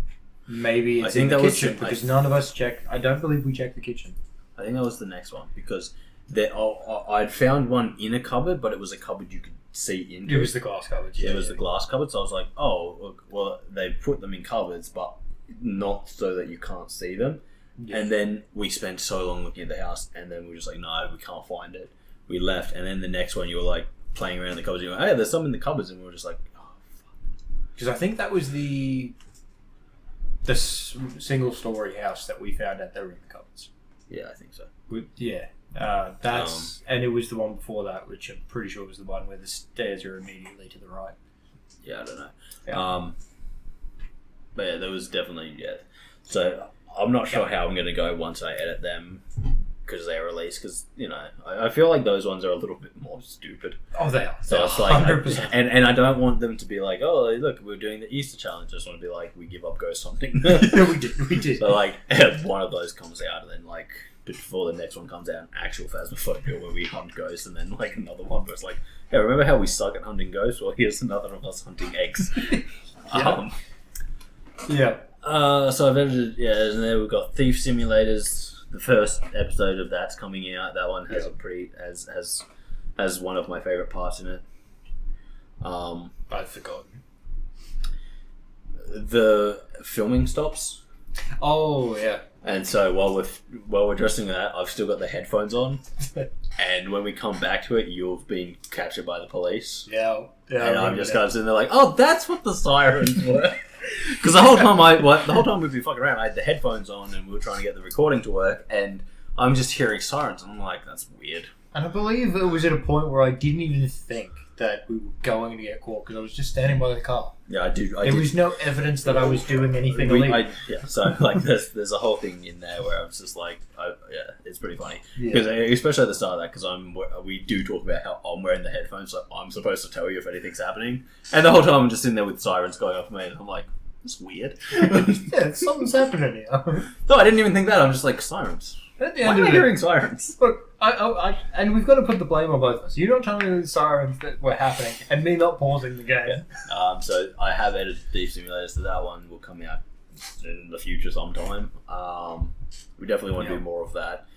Maybe it's in the kitchen because none of us checked. I don't believe we checked the kitchen. I think that was the next one because I'd found one in a cupboard, but it was a cupboard you could see into. It was the glass cupboard. Yeah, it was the glass cupboard. So I was like, oh, well, they put them in cupboards, but not so that you can't see them. Yeah. And then we spent so long looking at the house, and then we were just like, no, we can't find it. We left, and then the next one you were like playing around in the cupboards. You were like, hey, there's some in the cupboards, and we were just like, oh, fuck. Because I think that was the single story house that we found out they were in the cupboards. Yeah, I think so. And it was the one before that, which I'm pretty sure was the one where the stairs are immediately to the right. Yeah, I don't know. Yeah. But yeah, there was definitely So I'm not sure how I'm going to go once I edit them because they're released. Because I feel like those ones are a little bit more stupid. Oh, they are. So it's like 100%. And I don't want them to be like, oh look, we're doing the Easter challenge. I just want to be like, we give up, go something. Yeah, we did. So like, if one of those comes out, and then like before the next one comes out, an actual Phasmophobia where we hunt ghosts, and then like another one where it's like, hey, remember how we suck at hunting ghosts? Well, here's another of us hunting eggs. Yeah. So I've edited, and then we've got Thief Simulators. The first episode of that's coming out. That one has a has one of my favorite parts in it. I've forgotten. The filming stops. Oh yeah. And so while we're addressing that, I've still got the headphones on. And when we come back to it, you've been captured by the police. Yeah. And I'm just kind of sitting there like, oh, that's what the sirens were. Because the whole time we've been fucking around, I had the headphones on and we were trying to get the recording to work, and I'm just hearing sirens, and I'm like, that's weird. And I believe it was at a point where I didn't even think that we were going to get caught because I was just standing by the car. Yeah, I did. There was no evidence that I was doing anything illegal. So like, there's a whole thing in there where I was just like, it's pretty funny. Yeah. Because especially at the start of that, because we do talk about how I'm wearing the headphones, so I'm supposed to tell you if anything's happening, and the whole time I'm just sitting there with sirens going off me, and I'm like, that's weird. Yeah, something's happening here. No, I didn't even think that. I'm just like, sirens. At the Why end am I of hearing sirens? Look, and we've got to put the blame on both of us. You're not telling me the sirens that were happening, and me not pausing the game. So I have edited Thief Simulators, so that one will come out in the future sometime. We definitely want to do more of that.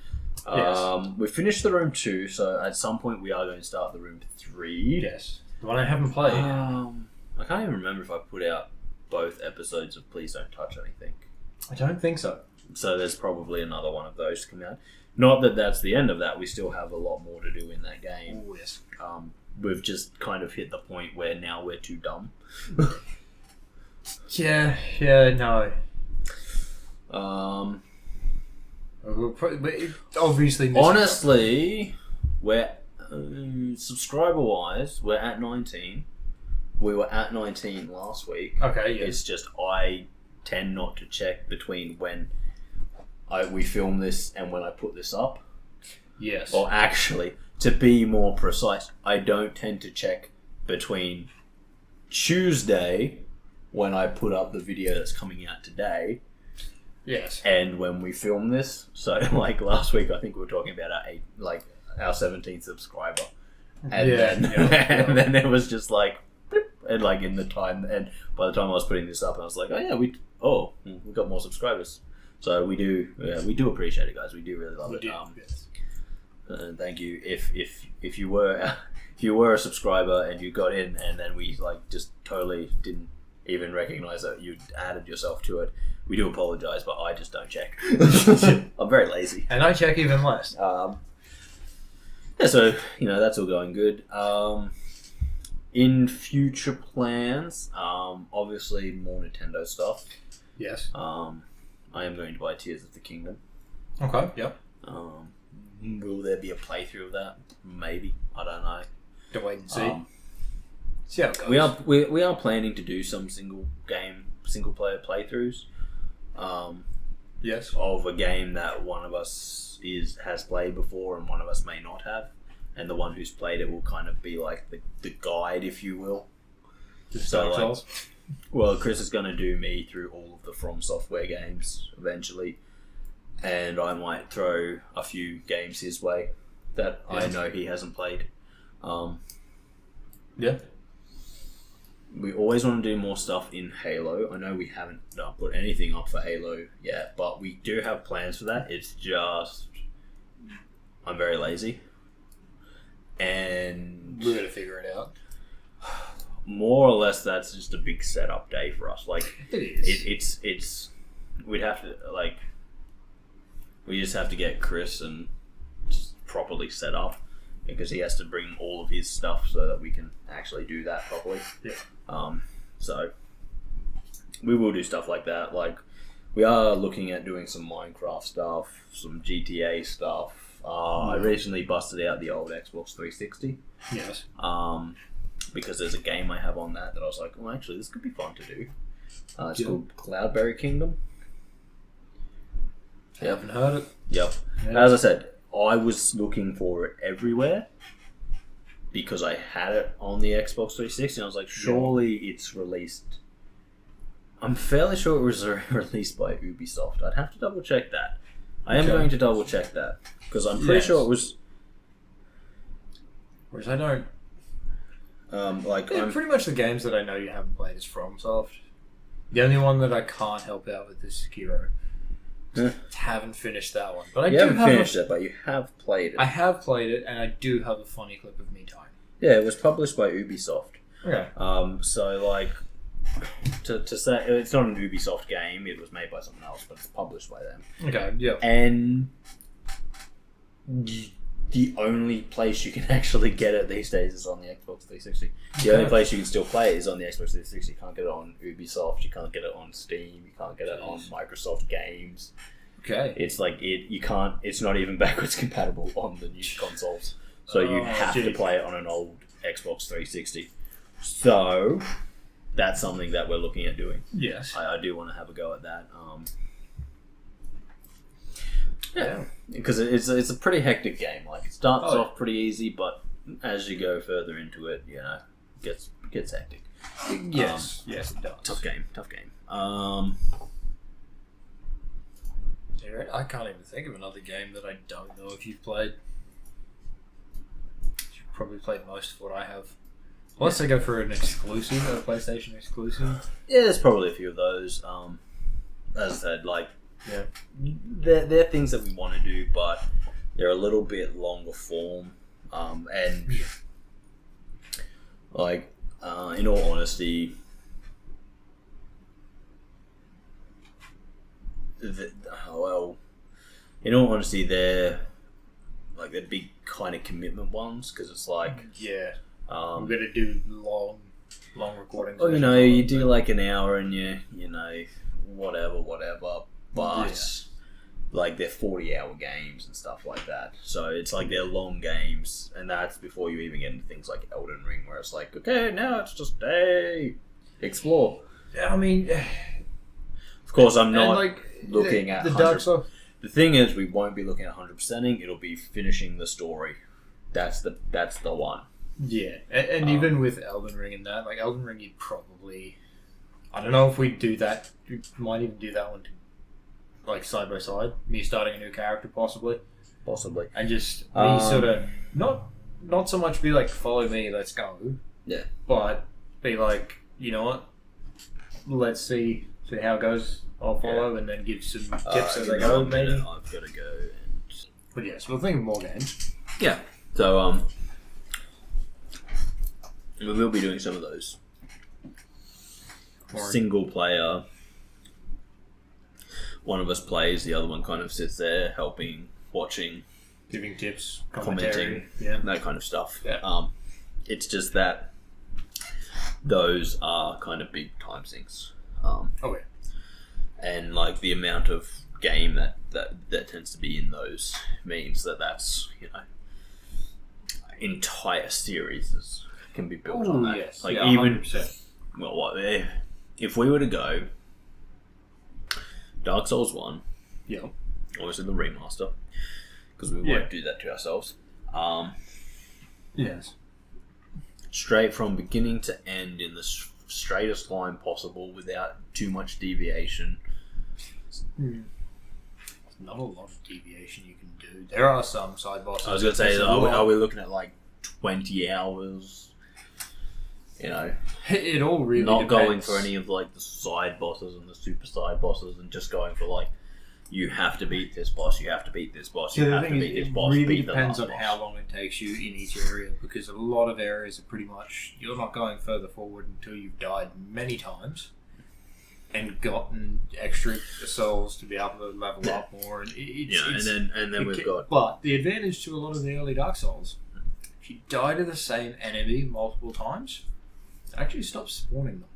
Yes. We finished the room 2, so at some point we are going to start the room 3. Yes. The one I haven't played. I can't even remember if I put out both episodes of Please Don't Touch Anything. I don't think so. So there's probably another one of those to come out. Not that that's the end of that. We still have a lot more to do in that game. Oh, yes. We've just kind of hit the point where now we're too dumb. Yeah, no. Obviously, honestly, we're subscriber-wise, we're at 19. We were at 19 last week. Okay, yeah. It's just I tend not to check between when we film this and when I put this up. Yes. Or actually, to be more precise, I don't tend to check between Tuesday, when I put up the video that's coming out today, yes, and when we film this. So, like last week, I think we were talking about our 17th subscriber, and then it was just like, and like in the time, and by the time I was putting this up, I was like, oh yeah, we got more subscribers. So we do appreciate it, guys. We do really love it. Yes. Thank you. If you were a subscriber and you got in, and then we like just totally didn't even recognize that you added yourself to it. We do apologize, but I just don't check. I'm very lazy. And I check even less. Yeah, so, that's all going good. In future plans, obviously more Nintendo stuff. Yes. I am going to buy Tears of the Kingdom. Okay, yep. Will there be a playthrough of that? Maybe. I don't know. To wait and see. See how it goes. We are planning to do some single player playthroughs. Yes. Of a game that one of us has played before and one of us may not have, and the one who's played it will kind of be like the guide, if you will. Well, Kris is going to do me through all of the From Software games eventually, and I might throw a few games his way that I know he hasn't played. Yeah. We always want to do more stuff in Halo. I know we haven't put anything up for Halo yet, but we do have plans for that. It's just I'm very lazy, and we're gonna figure it out. More or less, that's just a big setup day for us. Like it is. It's we'd have to we just have to get Kris and just properly set up, because he has to bring all of his stuff so that we can actually do that properly. Yeah. So we will do stuff like that. Like, we are looking at doing some Minecraft stuff, some GTA stuff. I recently busted out the old Xbox 360. Yes. Because there's a game I have on that I was like, well, actually, this could be fun to do. It's called Cloudberry Kingdom. I haven't heard it. Yep. Yeah. As I said, I was looking for it everywhere because I had it on the Xbox 360 and I was like, surely it's released. I'm fairly sure it was released by Ubisoft. I'd have to double check that. I am going to double check that because I'm pretty sure it was. Whereas I don't. Pretty much the games that I know you haven't played is FromSoft. The only one that I can't help out with is Sekiro. Haven't finished that one, but you haven't finished it, but you have played it. I have played it, and I do have a funny clip of me dying. Yeah, it was published by Ubisoft. Okay. So like, to say it's not an Ubisoft game, it was made by someone else, but it's published by them. Okay. Yeah. And the only place you can actually get it these days is on the Xbox 360. The only place you can still play it is on the Xbox 360. You can't get it on Ubisoft. You can't get it on Steam. You can't get it on Microsoft Games. Okay. It's like you can't. It's not even backwards compatible on the new consoles. So you have to play it on an old Xbox 360. So that's something that we're looking at doing. Yes. I do want to have a go at that. Yeah, because it's a pretty hectic game. Like, it starts off pretty easy, but as you go further into it, it gets hectic. Yes, yes, it does. Tough game. I can't even think of another game that I don't know if you've played. You've probably played most of what I have. Unless they go for an exclusive, a PlayStation exclusive. Yeah, there's probably a few of those. As I said, like, they're things that we want to do, but they're a little bit longer form. And like, in all honesty, they're big kind of commitment ones, because it's like we're gonna do long recordings. Well, you do like an hour and whatever, but like they're 40-hour games and stuff like that. So it's like they're long games, and that's before you even get into things like Elden Ring, where it's like, okay, now it's just explore. I mean, of course, I'm not looking at the Dark Souls. The thing is, we won't be looking at 100%ing. It'll be finishing the story. That's the one. Yeah, and even with Elden Ring and that, like Elden Ring, you probably, I don't know if we do that. We might even do that one, like side by side. Me starting a new character, possibly, and just me sort of not so much be like, follow me, let's go. Yeah, but be like, you know what? Let's see how it goes. I'll follow and then give some tips as I go. Maybe I've got to go. But yes, we'll think of more games. Yeah. So we will be doing some of those. single player. One of us plays, the other one kind of sits there helping, watching, giving tips, commenting, that kind of stuff. Yeah. It's just that those are kind of big time sinks. And like the amount of game that tends to be in those means that's, you know, entire series can be built on that. Yes. Like, yeah, even 100%. well, if we were to go Dark Souls 1, Yeah. obviously the remaster, because we won't do that to ourselves. Yes. Straight from beginning to end in the straightest line possible without too much deviation. Not a lot of deviation you can do. There are some side bosses. I was going to say, are we looking at like 20 hours? You know, it all really not depends. going for any of like the side bosses and the super side bosses, and just going for like, you have to beat this boss, you have to beat this boss, you have to beat this boss. It really beat depends the on last how boss. long it takes you in each area, because a lot of areas are pretty much, you're not going further forward until you've died many times and gotten extra souls to be able to level up more. And and then we've got. But the advantage to a lot of the early Dark Souls, if you die to the same enemy multiple times, it actually stops spawning them.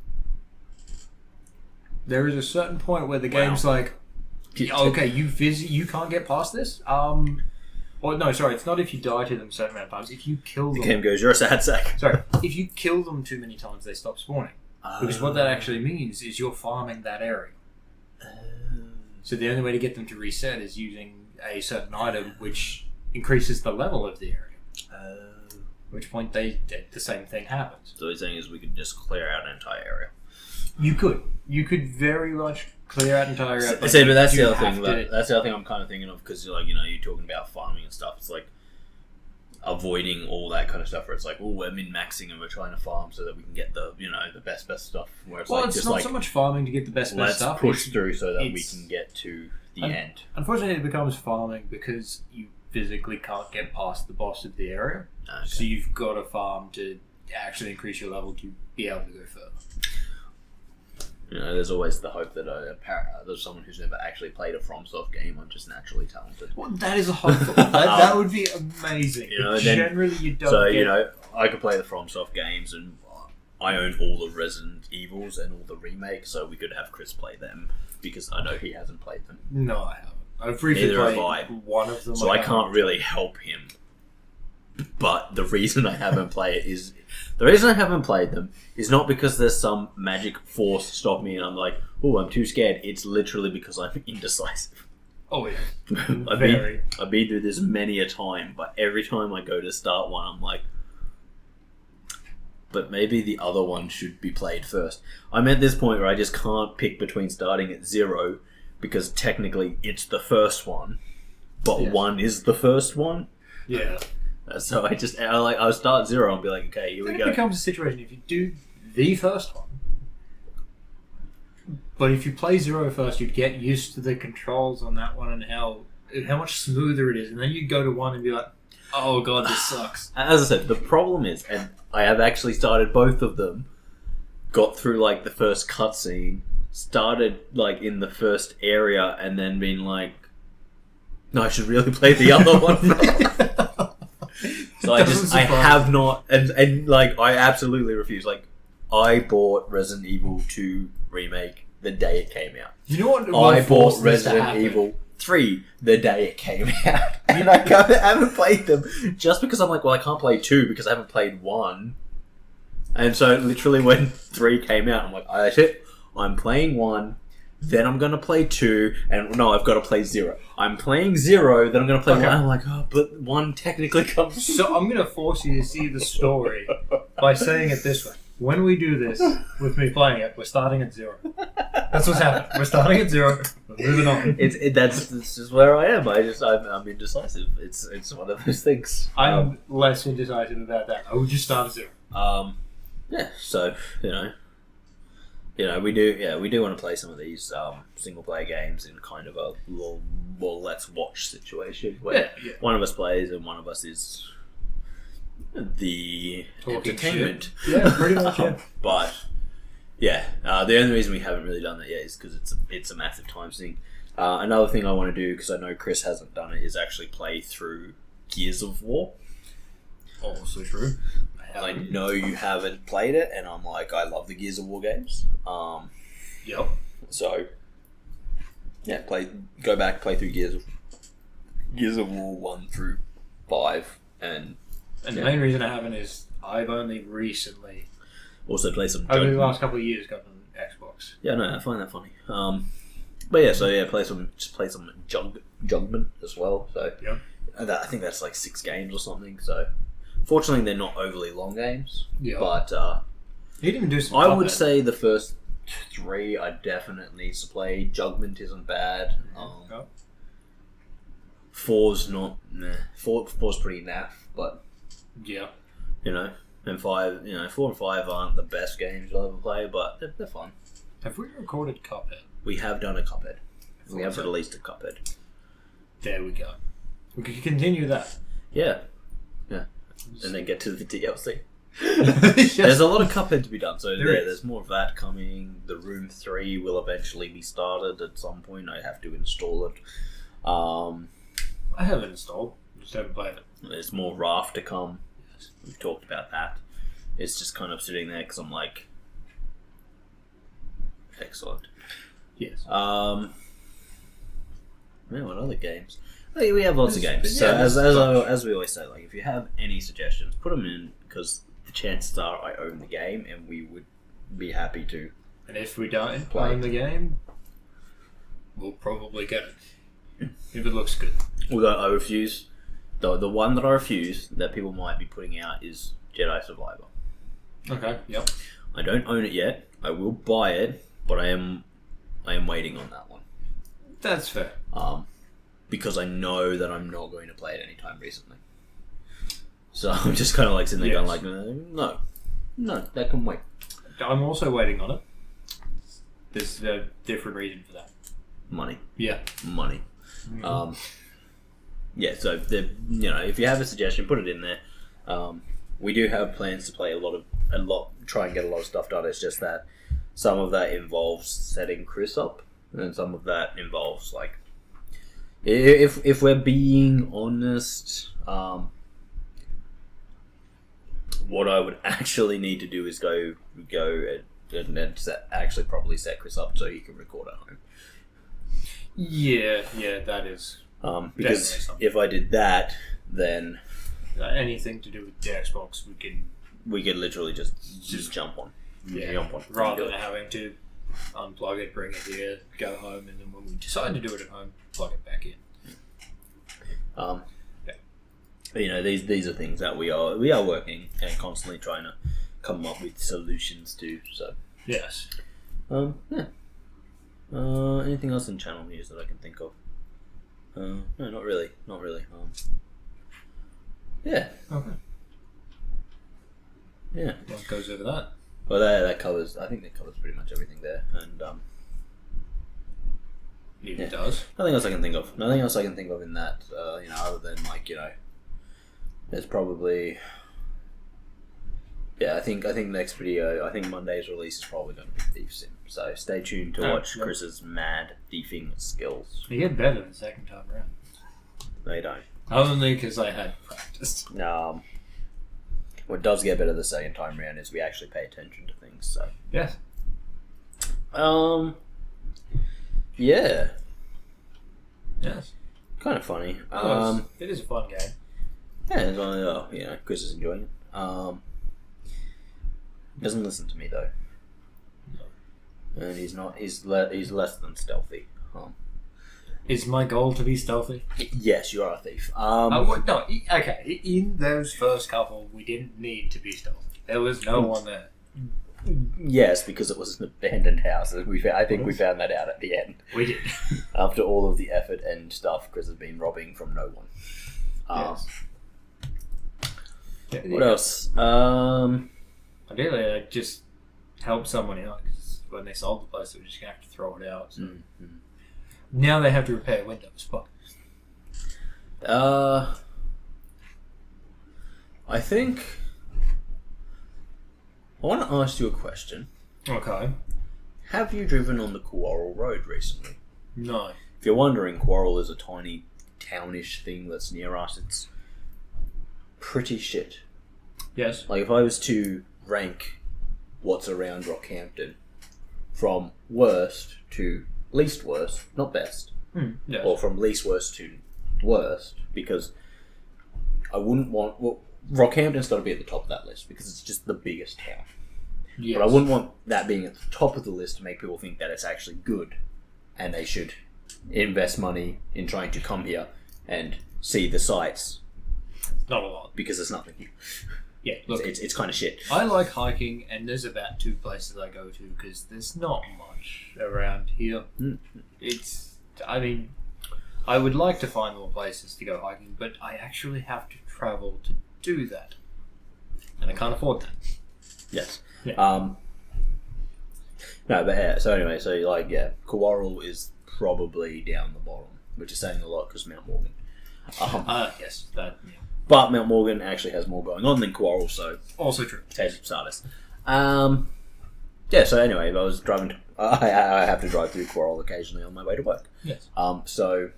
There is a certain point where the game's like, okay, you can't get past this. Or no, sorry, it's not if you die to them a certain amount of times. If you kill them, The game goes, you're a sad sack. sorry, if you kill them too many times, they stop spawning. Because what that actually means is you're farming that area. So the only way to get them to reset is using a certain item which increases the level of the area. At which point the same thing happens. So what he's saying is we could just clear out an entire area. You could very much clear out an entire area. But that's the other thing. That's the other thing I'm kind of thinking of, because you're talking about farming and stuff. It's like avoiding all that kind of stuff where it's like, oh, we're min-maxing and we're trying to farm so that we can get the the best stuff. Where it's it's not so much farming to get the best let's stuff. push through so that we can get to the end. Unfortunately, it becomes farming because you physically can't get past the boss of the area. Okay. So you've got to farm to actually increase your level to be able to go further. There's always the hope that there's someone who's never actually played a FromSoft game. I'm just naturally talented. Well, that is a hopeful. that would be amazing. Generally, you don't. So I could play the FromSoft games, and I own all the Resident Evils and all the remakes, so we could have Kris play them because I know he hasn't played them. No, I haven't. I've briefly played one of them. So I can't really help him. But the reason I haven't played them is not because there's some magic force stop me and I'm like, oh, I'm too scared. It's literally because I'm indecisive. Oh yeah, I've been through this many a time, but every time I go to start one, I'm like, but maybe the other one should be played first. I'm at this point where I just can't pick between starting at 0 because technically it's the first one, but 1 is the first one. Yeah. So I'll start 0 and be like, okay, here we go. It becomes a situation if you do the first one, but if you play 0 first, you'd get used to the controls on that one and how much smoother it is, and then you go to 1 and be like, oh god, this sucks. As I said, the problem is, and I have actually started both of them, got through like the first cutscene, started like in the first area, and then been like, no, I should really play the other one. So I have not, and like I absolutely refuse. Like I bought Resident Evil 2 remake the day it came out. You know what? I bought Resident Evil 3 the day it came out, and I haven't played them just because I'm like, well, I can't play 2 because I haven't played 1. And so literally when 3 came out, I'm like, that's it. I'm playing 1. Then I'm going to play 2, and no, I've got to play 0. I'm playing 0, then I'm going to play 1. I'm like, oh, but 1 technically comes... So I'm going to force you to see the story by saying it this way. When we do this, with me playing it, we're starting at 0. That's what's happening. We're starting at 0, we're moving on. That's just where I am. I'm indecisive. It's one of those things. I'm less indecisive about that. I would just start at 0. Yeah, so, we do want to play some of these single player games in kind of a little more let's watch situation where one of us plays and one of us is the talking entertainment. Shit. Yeah, pretty much. Yeah. But Yeah, the only reason we haven't really done that yet is because it's a massive time thing. Another thing I want to do, because I know Kris hasn't done it, is actually play through Gears of War. Also true. I know you haven't played it, and I'm like, I love the Gears of War games. Yep. So, yeah, go back, play through Gears of War 1 through 5, and the main reason I haven't is I've only recently, also play some over the last couple of years, got an Xbox. Yeah, no, I find that funny. But yeah, so yeah, play some Jugman as well. So yeah, I think that's like 6 games or something. So fortunately, they're not overly long games. Yeah, but you'd even do some. I would say the first 3 I definitely need to play. Jugment isn't bad. 4's not. Nah. 4's pretty naff, but yeah, you know, and 5. You know, 4 and 5 aren't the best games I'll ever play, but they're fun. Have we recorded Cuphead? We have done a Cuphead. We have released a Cuphead. There we go. We could continue that. Yeah. And then get to the DLC. There's a lot of Cuphead to be done, so there's more of that coming. The Room 3 will eventually be started at some point. I have to install it. I have it installed. Just haven't played it. There's more Raft to come. We've talked about that. It's just kind of sitting there because I'm like, excellent. Yes. Man, what other games? We have lots of games. Yeah, So as we always say, like if you have any suggestions, put them in because the chances are I own the game and we would be happy to. And if we don't own the game, we'll probably get it if it looks good. Although I refuse, the one that I refuse that people might be putting out is Jedi Survivor. Okay. Yep. I don't own it yet. I will buy it, but I am waiting on that one. That's fair. Because I know that I'm not going to play it anytime recently. So I'm just kind of like sitting there going like, no, that can wait. I'm also waiting on it. There's a different reason for that. Money. Yeah. Money. Mm-hmm. Yeah, so if you have a suggestion, put it in there. We do have plans to play try and get a lot of stuff done. It's just that some of that involves setting Kris up, and some of that involves like, if we're being honest, what I would actually need to do is go and actually properly set Kris up so he can record at home. Yeah, that is. Because if I did that, then anything to do with the Xbox, we could literally just jump on. Yeah, jump on. Rather than having to unplug it, bring it here, go home, and then when we decide to do it at home, plug it back in. These are things that we are working and constantly trying to come up with solutions to. So yes. Yeah. Anything else in channel news that I can think of? No, not really. Yeah. Okay. Yeah. What goes over that? Well, that covers. I think that covers pretty much everything there, and It does. Nothing else I can think of in that. Other than like there's probably. Yeah, I think next video. I think Monday's release is probably going to be Thief Sim. So stay tuned to watch Kris's mad thiefing skills. They get better the second time around. They don't. Only because I had practice. What does get better the second time around is we actually pay attention to things. So yes. Yeah. Yes. Kind of funny. It is a fun game. Yeah, Kris is enjoying it. Doesn't listen to me though. No. And he's not. He's less than stealthy. Is my goal to be stealthy? Yes, you are a thief. Okay. In those first couple, we didn't need to be stealthy. There was no one there. Yes, because it was an abandoned house. I think we found that out at the end. We did. After all of the effort and stuff, Kris has been robbing from no one. Yes. What else? Ideally, I just help someone out because when they sold the place, they were just going to have to throw it out. So. Mm-hmm. Now they have to repair windows, but I think I want to ask you a question. Okay. Have you driven on the Quarrel Road recently? No. If you're wondering, Quarrel is a tiny townish thing that's near us. It's pretty shit. Yes. Like, if I was to rank what's around Rockhampton from worst to least worst, not best, Yes. or from least worst to worst, because I wouldn't want... Well, Rockhampton's got to be at the top of that list, because it's just the biggest town. Yes. But I wouldn't want that being at the top of the list to make people think that it's actually good, and they should invest money in trying to come here and see the sights. Not a lot. Because there's nothing here. Yeah, look. It's kind of shit. I like hiking, and there's about 2 places I go to, because there's not much around here. I mean, I would like to find more places to go hiking, but I actually have to travel to do that. And I can't afford that. Yes. Yeah. No, but yeah, so anyway, Quarrel is probably down the bottom, which is saying a lot because Mount Morgan. Yes, that, yeah. But Mount Morgan actually has more going on than Quarrel, so... Also true. Taste of Sardis. Yeah, so anyway, I was driving... I have to drive through Quarrel occasionally on my way to work. Yes. So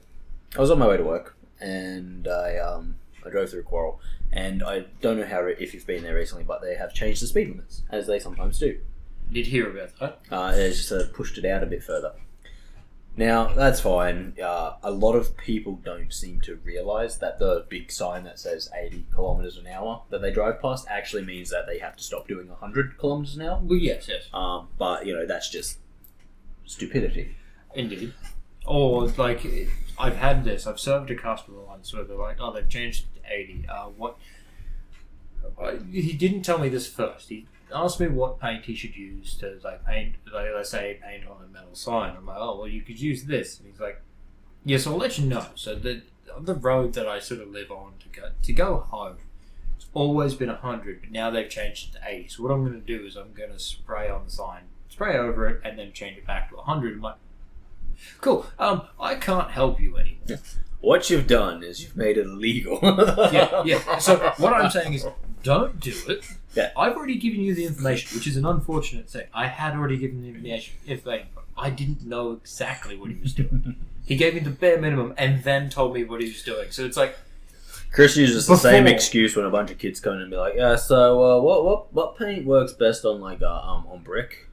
I was on my way to work, and I drove through Quarrel, and I don't know if you've been there recently, but they have changed the speed limits, as they sometimes do. Did hear about that. They just pushed it out a bit further. Now, that's fine. A lot of people don't seem to realise that the big sign that says 80 kilometres an hour that they drive past actually means that they have to stop doing 100 kilometres an hour. Well, yes. But, that's just stupidity. Indeed. Or, like, I've had this. I've served a customer once where they're like, oh, they've changed it to 80. He didn't tell me this first. He asked me what paint he should use to, paint, let's say, paint on a metal sign. I'm like, oh, well, you could use this. And he's like, yes, I'll let you know. So the road that I sort of live on to go home, it's always been 100, but now they've changed it to 80. So what I'm going to do is I'm going to spray on the sign, spray over it, and then change it back to 100. I'm like, cool. I can't help you anymore. Yeah. What you've done is you've made it illegal. Yeah. So what I'm saying is, don't do it. Yeah. I've already given you the information, which is an unfortunate thing. I had already given the information, but I didn't know exactly what he was doing. He gave me the bare minimum and then told me what he was doing. So it's like... Chris uses the same excuse when a bunch of kids come in and be like, yeah, so what paint works best on on brick?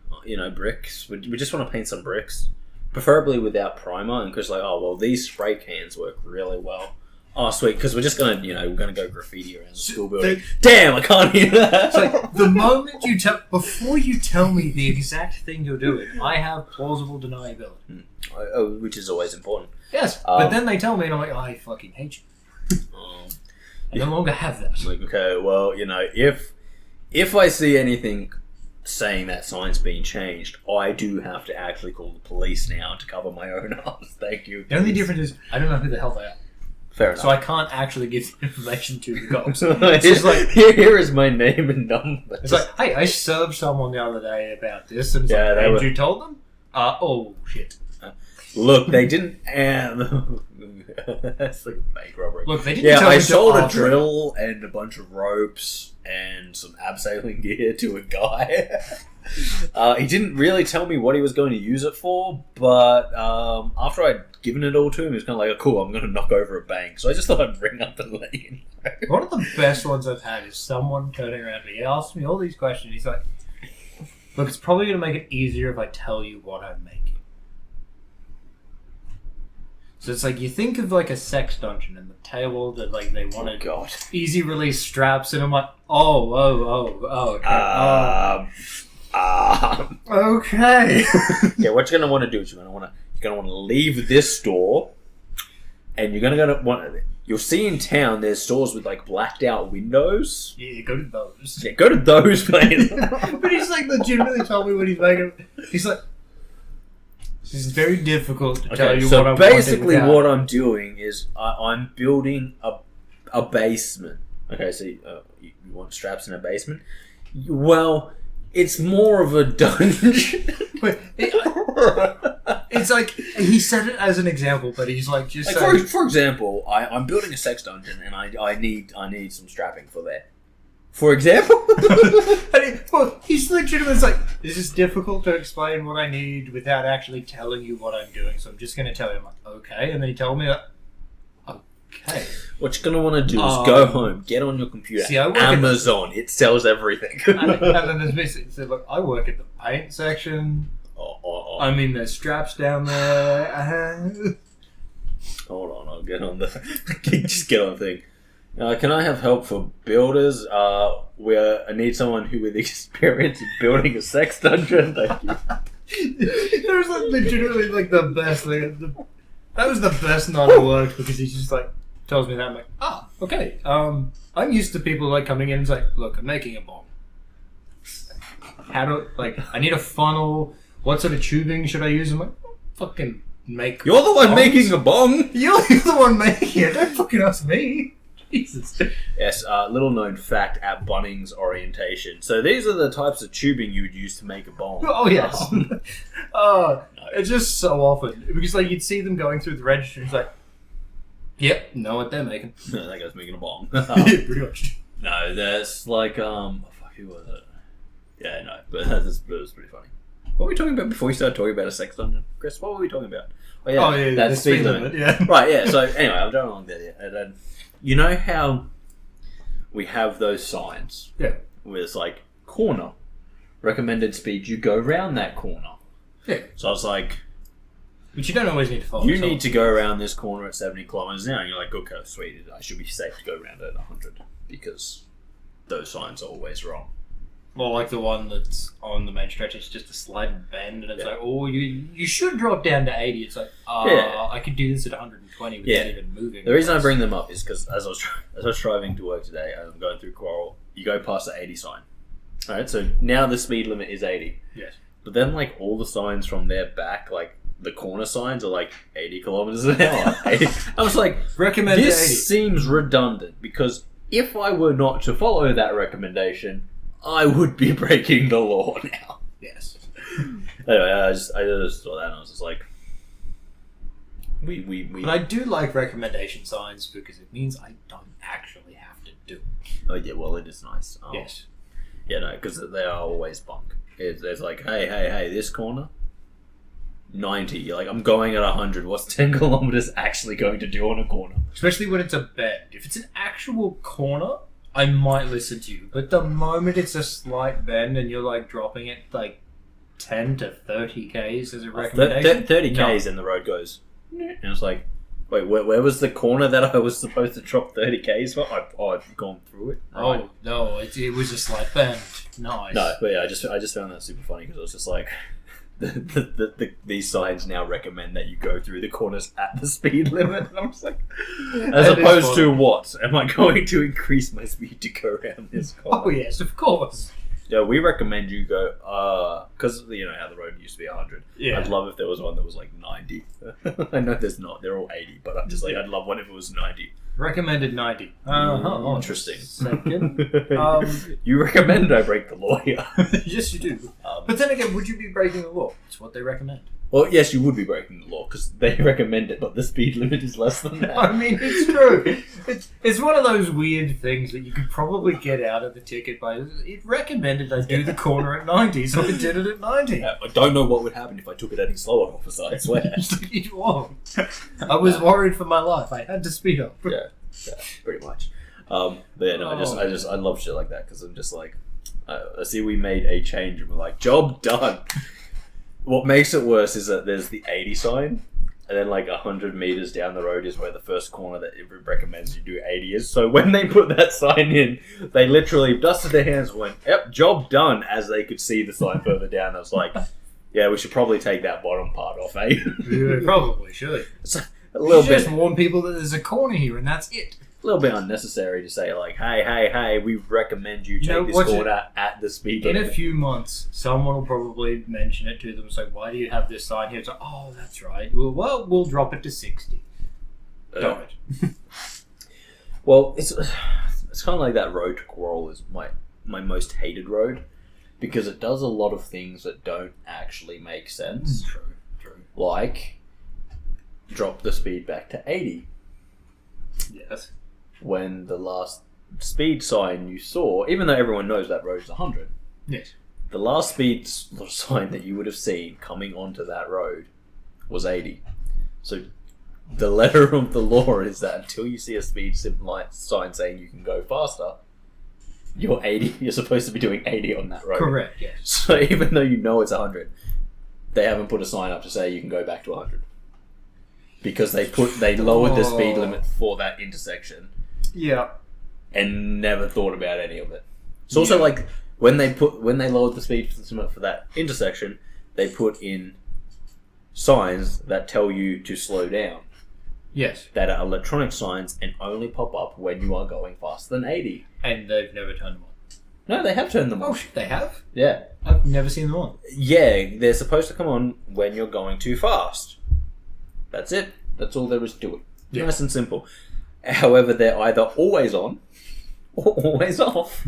Bricks. We just want to paint some bricks. Preferably without primer. And Chris is like, oh, well, these spray cans work really well. Oh, sweet, because we're just going to, we're going to go graffiti around the school building. Damn, I can't hear that. It's like, the moment before you tell me the exact thing you're doing, I have plausible deniability. Which is always important. Yes, but then they tell me and I'm like, I fucking hate you. I no longer have that. Like, okay, well, if I see anything saying that sign's been changed, I do have to actually call the police now to cover my own ass. Thank you. The only difference is, I don't know who the hell they are. Fair enough. So I can't actually give the information to the cops. It's just like, here is my name and number. It's like, hey, I served someone the other day about this, and it's and you told them? Oh, shit. Look, they didn't... That's like a bank robbery. Look, they didn't tell me I sold a drill and a bunch of ropes and some abseiling gear to a guy. He didn't really tell me what he was going to use it for, but after I'd given it all to him, he was kind of like, oh, cool, I'm going to knock over a bank. So I just thought I'd ring up and let you know. One of the best ones I've had is someone turning around to me. He asked me all these questions. He's like, look, it's probably going to make it easier if I tell you what I'm making. So it's like, you think of like a sex dungeon and the table that like they wanted easy release straps, and I'm like, okay. Yeah, what you're gonna want to do is you're gonna want to leave this store, and you're gonna want. You'll see in town there's stores with like blacked out windows. Yeah, go to those. Yeah, go to those, man. But he's like legitimately told me what he's making. He's like, this is very difficult to tell you what I'm doing. So basically what I'm doing is I'm building a basement. Okay, so you want straps in a basement? Well, it's more of a dungeon. It's like, he said it as an example, but he's like, just like for example, I'm building a sex dungeon and I need some strapping for there. For example? Well, he's legitimately like, this is difficult to explain what I need without actually telling you what I'm doing, so I'm just going to tell you. I'm like, okay, and then he told me that, okay. What you're going to want to do is go home, get on your computer, see, I work Amazon, it sells everything. and then there's me said, look, I work at the paint section. I mean, there's straps down there. Hold on, I'll get on the... just get on the thing. Can I have help for builders? Where I need someone who with experience in building a sex dungeon. Thank you. There's like legitimately like the best thing. That was the best night of work because he just like tells me that. I'm like, okay. I'm used to people like coming in and it's like, look, I'm making a bomb. How do I need a funnel? What sort of tubing should I use? I'm like, fucking make. You're the one bombs. making a bomb. You're the one making it. Don't fucking ask me. Jesus. Yes, little known fact at Bunnings orientation. So these are the types of tubing you would use to make a bomb. Oh, yes. No. It's just so often. Because like you'd see them going through the register and it's like, yep, know what they're making. That guy's making a bomb. Yeah, pretty much. No, that's like, fuck, who was it? Yeah, no, but that was pretty funny. What were we talking about before we started talking about a sex dungeon? Chris, what were we talking about? Oh, yeah, that speed limit. Yeah. Right, yeah, so anyway, I'm going along there. Yeah. And, you know how we have those signs? Yeah. Where it's like, corner, recommended speed, you go around that corner. Yeah. So I was like... But you don't always need to follow. You need to go around this corner at 70 kilometers an hour. And you're like, okay, sweet, I should be safe to go around it at 100. Because those signs are always wrong. Well, like the one that's on the main stretch, it's just a slight bend, and it's like, oh, you should drop down to 80. It's like, I could do this at 120 without even moving. The reason I bring them up is because as I was driving to work today, I'm going through Coral, you go past the 80 sign. Alright, so now the speed limit is 80. Yes. But then, like, all the signs from their back, like, the corner signs are like 80 kilometers an hour. I was like, recommend this 80. seems redundant because if I were not to follow that recommendation, I would be breaking the law now. Yes. Anyway, I just saw that and I was just like, we. But I do like recommendation signs because it means I don't actually have to do it. Oh yeah, well it is nice. Yes. Yeah, no, because they are always bunk. There's like, hey, this corner, 90. You're like, I'm going at 100. What's 10 kilometers actually going to do on a corner? Especially when it's a bend. If it's an actual corner, I might listen to you. But the moment it's a slight bend and you're like dropping it like 10 to 30 Ks as a recommendation. 30 Ks and the road goes. And it's like, wait, where was the corner that I was supposed to drop 30 Ks for? I've gone through it. Right. Oh, no, it was a slight bend. Nice. No, but yeah, I just found that super funny because I was just like, these signs now recommend that you go through the corners at the speed limit. And I'm just like, as opposed to what? Am I going to increase my speed to go around this corner? Oh, yes, of course. Yeah, we recommend you go, because you know how the road used to be 100. Yeah. I'd love if there was one that was like 90. I know there's not, they're all 80, but I'm just like, I'd love one if it was 90. Recommended 90. Interesting. Second. You recommend I break the law here. Yes, you do. But then again, would you be breaking the law? It's what they recommend. Well, yes, you would be breaking the law because they recommend it, but the speed limit is less than that. I mean, it's true. It's one of those weird things that you could probably get out of the ticket by. It recommended I do the corner at 90, so I did it at 90. I don't know what would happen if I took it any slower, officer, I swear. You won't. I was worried for my life. I had to speed up. Yeah, pretty much. But yeah, no, I love shit like that because I'm just like, I see we made a change and we're like, job done. What makes it worse is that there's the 80 sign, and then like 100 meters down the road is where the first corner that it recommends you do 80 is. So when they put that sign in, they literally dusted their hands and went, yep, job done, as they could see the sign further down. I was like, yeah, we should probably take that bottom part off, eh? Yeah, probably should. It's a little bit. Just warn people that there's a corner here and that's it. A little bit unnecessary to say like, hey, we recommend you take this corner at the speed limit. In a few months, someone will probably mention it to them. It's like, why do you have this sign here? It's like, oh, that's right. Well, we'll drop it to 60. Don't. Well, it's kind of like that road to Coral is my most hated road because it does a lot of things that don't actually make sense. True. Like, drop the speed back to 80. Yes. When the last speed sign you saw, even though everyone knows that road is 100, Yes. the last speed sign that you would have seen coming onto that road was 80. So the letter of the law is that until you see a speed sign saying you can go faster, you're 80. You're supposed to be doing 80 on that road. Correct, yes. So even though you know it's 100, they haven't put a sign up to say you can go back to 100. Because they lowered the speed limit for that intersection. Yeah. And never thought about any of it. It's also like when they lowered the speed limit for that intersection, they put in signs that tell you to slow down. Yes. That are electronic signs and only pop up when you are going faster than 80. And they've never turned them on. No, they have turned them on. Oh shit, they have? Yeah. I've never seen them on. Yeah, they're supposed to come on when you're going too fast. That's it. That's all there is to it. Yeah. Nice and simple. However, they're either always on or always off.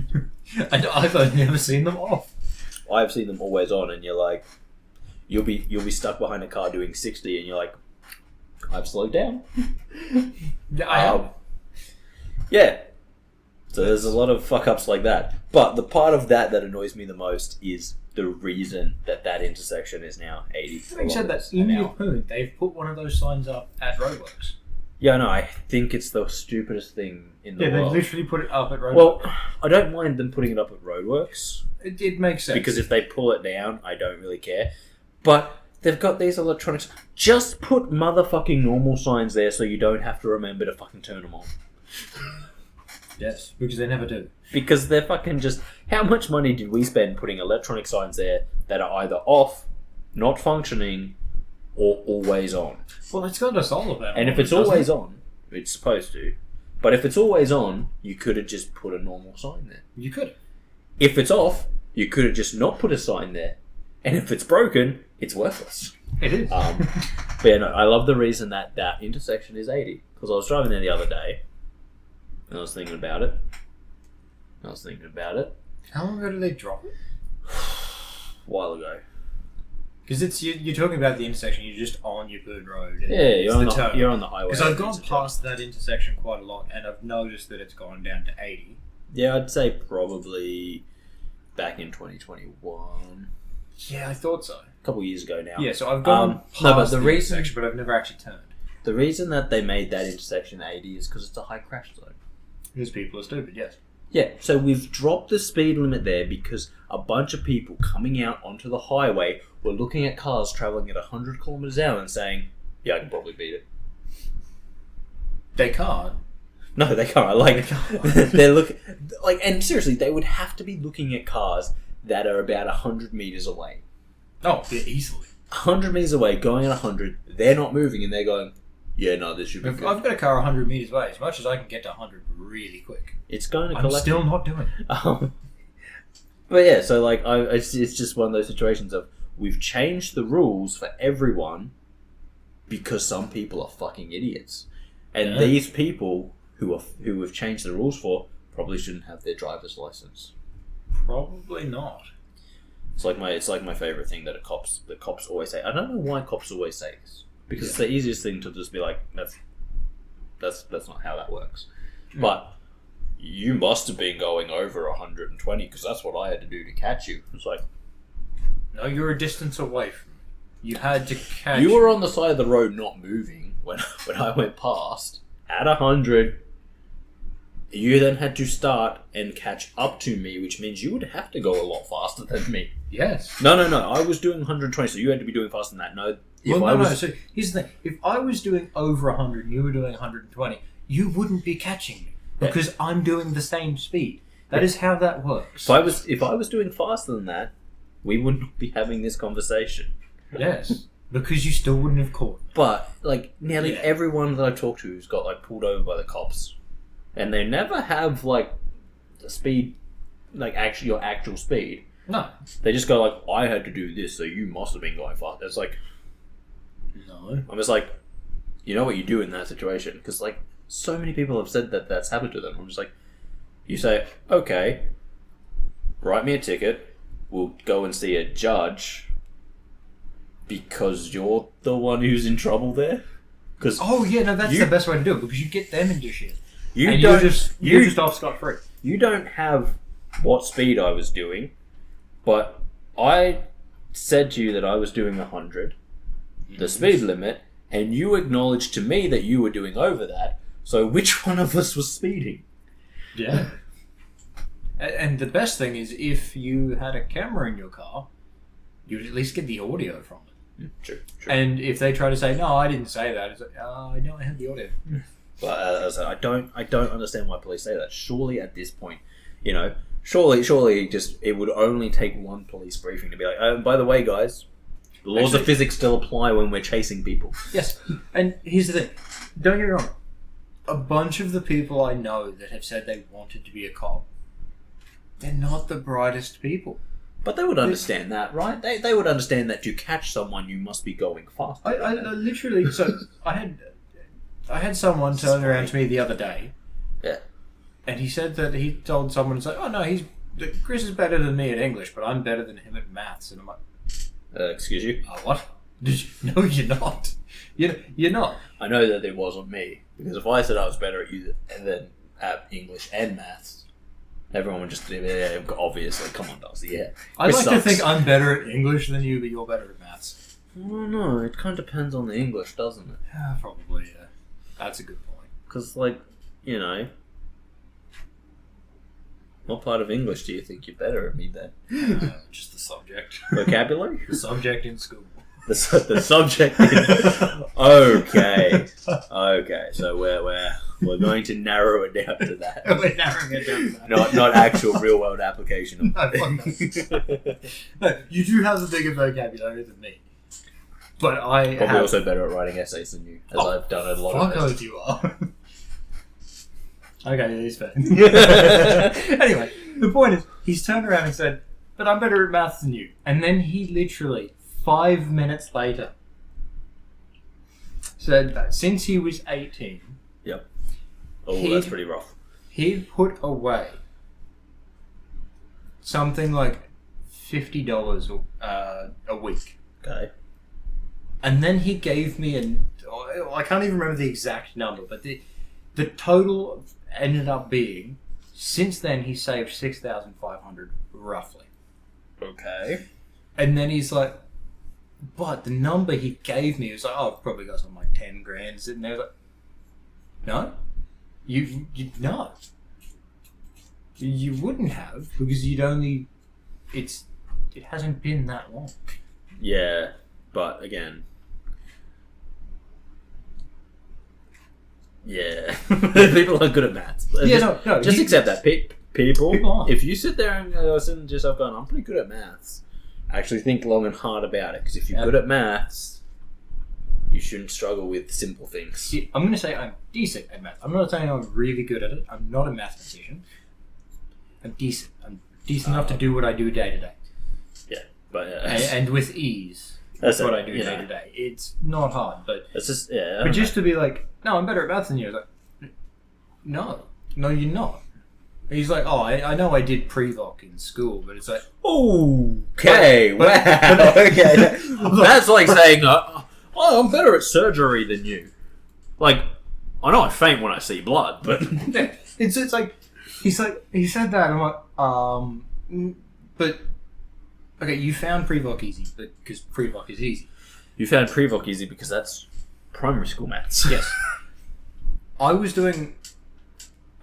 I've never seen them off. I've seen them always on, and you're like, you'll be stuck behind a car doing 60, and you're like, I've slowed down. Yeah, I have. Yeah. So there's a lot of fuck ups like that. But the part of that annoys me the most is the reason that intersection is now 80. Having said that, in Japan, they've put one of those signs up at roadworks. Yeah, no, I think it's the stupidest thing in the world. Yeah, they literally put it up at roadworks. Well, I don't mind them putting it up at roadworks. It makes sense. Because if they pull it down, I don't really care. But they've got these electronics. Just put motherfucking normal signs there so you don't have to remember to fucking turn them on. Yes, because they never do. Because they're fucking just... How much money did we spend putting electronic signs there that are either off, not functioning, or always on? Well, it's got a solar panel. And if it's always on, it's supposed to. But if it's always on, you could have just put a normal sign there. You could. If it's off, you could have just not put a sign there. And if it's broken, it's worthless. It is. But yeah, no, I love the reason that intersection is 80. Because I was driving there the other day, and I was thinking about it. How long ago did they drop it? A while ago. Because you're talking about the intersection, you're just on your good road. Yeah, you're on the highway. Because I've gone past that intersection quite a lot, and I've noticed that it's gone down to 80. Yeah, I'd say probably back in 2021. Yeah, I thought so. A couple of years ago now. Yeah, so I've gone past the reason, intersection, but I've never actually turned. The reason that they made that intersection 80 is because it's a high crash zone. Because people are stupid, yes. Yeah, so we've dropped the speed limit there because a bunch of people coming out onto the highway were looking at cars travelling at 100 kilometres an hour and saying, yeah, I can probably beat it. They can't. No, they can't. Like, they're looking... Like, and seriously, they would have to be looking at cars that are about 100 metres away. Oh, yeah, easily. 100 metres away, going at 100, they're not moving and they're going, yeah, no, this should be good. I've got a car 100 metres away, as much as I can get to 100 really quick. It's going to I'm collect. still not doing it. But yeah, so like, it's just one of those situations of we've changed the rules for everyone because some people are fucking idiots, and these people who have changed the rules for probably shouldn't have their driver's license. Probably not. It's like my favorite thing that the cops always say. I don't know why cops always say this because it's the easiest thing to just be like, that's not how that works. But you must have been going over 120 because that's what I had to do to catch you. It's like, no, you're a distance away from me. You had to catch. You were on the side of the road not moving when I went past at 100. You then had to start and catch up to me, which means you would have to go a lot faster than me. Yes. No. I was doing 120, so you had to be doing faster than that. No. No. So here's the thing: if I was doing over 100 and you were doing 120, you wouldn't be catching me because I'm doing the same speed. That is how that works. If I was doing faster than that, we wouldn't be having this conversation. Yes, because you still wouldn't have caught. But like nearly everyone that I talk to who's got like pulled over by the cops, and they never have like the speed, like actually your actual speed. No, they just go like, I had to do this, so you must have been going fast. It's like, no. I'm just like, you know what you do in that situation? Because like so many people have said that that's happened to them. I'm just like, you say, okay, write me a ticket. We'll go and see a judge because you're the one who's in trouble there. That's the best way to do it because you get them into shit. You and don't. you're just off scot-free. You don't have what speed I was doing, but I said to you that I was doing 100, the speed limit, and you acknowledged to me that you were doing over that. So which one of us was speeding? Yeah. And the best thing is, if you had a camera in your car, you'd at least get the audio from it. True. And if they try to say, no, I didn't say that, it's like, I know I have the audio. But as I said, I don't understand why police say that. Surely at this point, surely just it would only take one police briefing to be like, by the way, guys, the laws of physics still apply when we're chasing people. Yes. And here's the thing. Don't get me wrong. A bunch of the people I know that have said they wanted to be a cop, they're not the brightest people. But they would understand that, right? They would understand that to catch someone, you must be going fast. I literally... So, I had someone turn around to me the other day. Yeah. And he said that he told someone, it's like, oh no, Kris is better than me at English, but I'm better than him at maths. And I'm like... excuse you? What? No, you're not. You're not. I know that it wasn't me. Because if I said I was better at you than at English and maths, everyone would just, obviously, come on, Darcy, yeah. I'd like to think I'm better at English than you, but you're better at maths. No, it kind of depends on the English, doesn't it? Yeah, probably, yeah. That's a good point. Because, what part of English do you think you're better at me then? Just the subject. Vocabulary? The subject in school. The subject. Okay. So we're going to narrow it down to that. We're narrowing it down to that. Not actual real world application. No, you do have a bigger vocabulary than me. But I probably also better at writing essays than you, as I've done a lot of. Fuck oath you are. Okay, he's fair. Anyway, the point is, he's turned around and said, "But I'm better at maths than you." And then he literally 5 minutes later said that since he was 18, yep. Oh, that's pretty rough. He'd put away something like $50 a week. Okay. And then he gave me I can't even remember the exact number, but the total ended up being, since then he saved $6,500 roughly. Okay. And then he's like, but the number he gave me was like, I've probably got something like 10 grand sitting there. I was like, no, you no, you wouldn't have, because it hasn't been that long. Yeah, but again, yeah, people are good at maths. Yeah, just accept that. People are. If you sit there and listen to yourself going, I'm pretty good at maths, actually think long and hard about it, because if you're good at maths, you shouldn't struggle with simple things. See, I'm going to say I'm decent at maths. I'm not saying I'm really good at it. I'm not a mathematician. I'm decent. I'm decent enough to do what I do day to day. Yeah, but and with ease. That's what I do day to day. It's not hard, but it's just But just to be like, no, I'm better at maths than you. I was like, no, you're not. And he's like, oh, I know I did pre-voc in school, but it's like, okay, wow, okay. That's like saying, oh, I'm better at surgery than you. Like, I know I faint when I see blood, but it's like he said that. I'm like, but okay, you found pre-voc easy, but because pre-voc is easy. You found pre-voc easy because that's primary school maths. Yes. I was doing,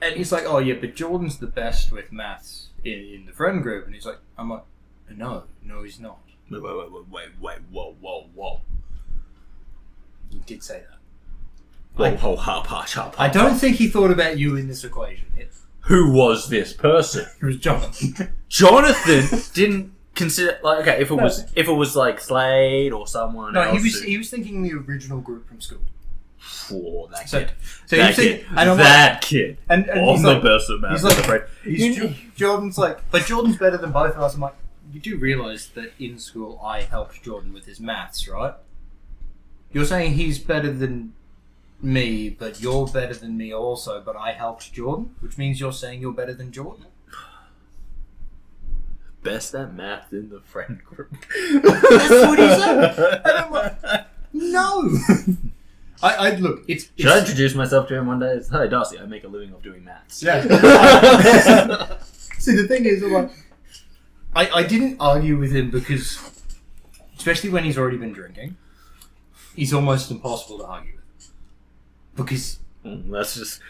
and he's like, oh yeah, but Jordan's the best with maths in the friend group, and he's like, I'm like, no, he's not. Wait, whoa. He did say that. I don't think he thought about you in this equation. Who was this person? It was Jonathan. Jonathan didn't consider, like, okay, if it was like Slade or someone else. No, he was thinking the original group from school. Oh, that kid. So that kid. And he's the best at maths. He's like, Jordan's like, but Jordan's better than both of us. I'm like, you do realise that in school I helped Jordan with his maths, right? You're saying he's better than me, but you're better than me also, but I helped Jordan, which means you're saying you're better than Jordan? Best at math in the friend group. That's what he said. And I'm like, no. I look. Should I introduce myself to him one day? It's, hi, Darcy. I make a living of doing maths. Yeah. See, the thing is, like, I didn't argue with him because, especially when he's already been drinking, he's almost impossible to argue with. Because that's just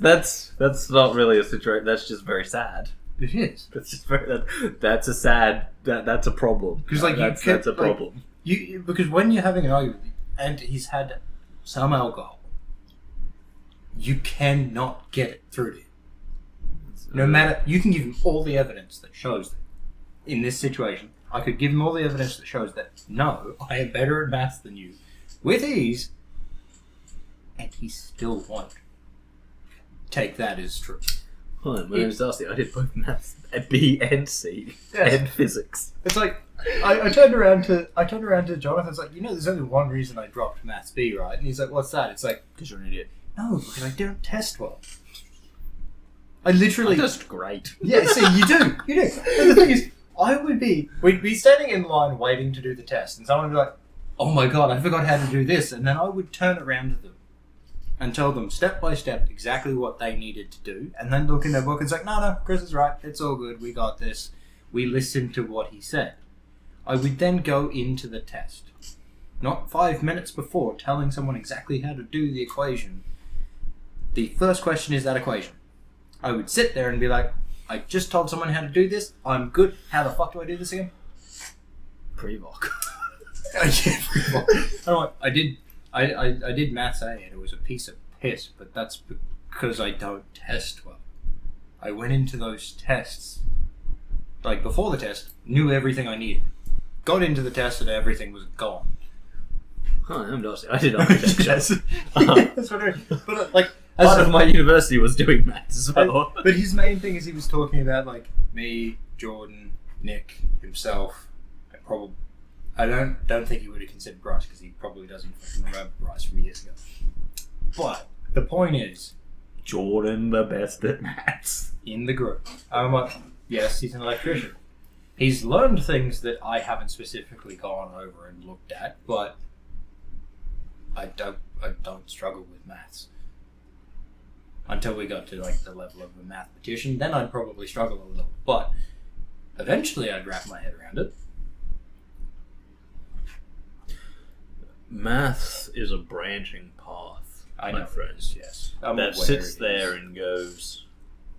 that's not really a situation. That's just very sad. It is. That's just very. That's a sad. That's a problem. Because like that's a problem. Because when you're having an argument and he's had some alcohol, you cannot get it through to him. No matter, you can give him all the evidence that shows that in this situation, I could give him all the evidence that shows that no, I am better at maths than you, with ease, and he still won't take that as true. Hi, my name's Darcy. I did both maths, B and C, and physics. It's like I turned around to Jonathan. It's like, there's only one reason I dropped maths B, right? And he's like, "What's that?" It's like, because you're an idiot. No, because I don't test well. I literally test great. Yeah, see, you do. And the thing is, we'd be standing in line waiting to do the test, and someone would be like, "Oh my god, I forgot how to do this," and then I would turn around to them and tell them step by step exactly what they needed to do, and then look in their book and say, no, Kris is right, it's all good, we got this. We listened to what he said. I would then go into the test, not 5 minutes before telling someone exactly how to do the equation. The first question is that equation. I would sit there and be like, I just told someone how to do this, I'm good, how the fuck do I do this again? Pre-voc. I did maths A and it was a piece of piss, but that's because I don't test well. I went into those tests, like before the test, knew everything I needed. Got into the test and everything was gone. Hi, I'm Darcy. I did architecture. That's what I mean. But part of my university was doing maths as well. But his main thing is he was talking about like me, Jordan, Nick, himself, and I don't think he would have considered Bryce because he probably doesn't remember Bryce from years ago. But the point is, Jordan the best at maths in the group. I'm like, yes, he's an electrician. He's learned things that I haven't specifically gone over and looked at, but I don't struggle with maths until we got to like the level of a mathematician. Then I'd probably struggle a little, but eventually I'd wrap my head around it. Maths is a branching path, my friends. Yes, that sits there and goes,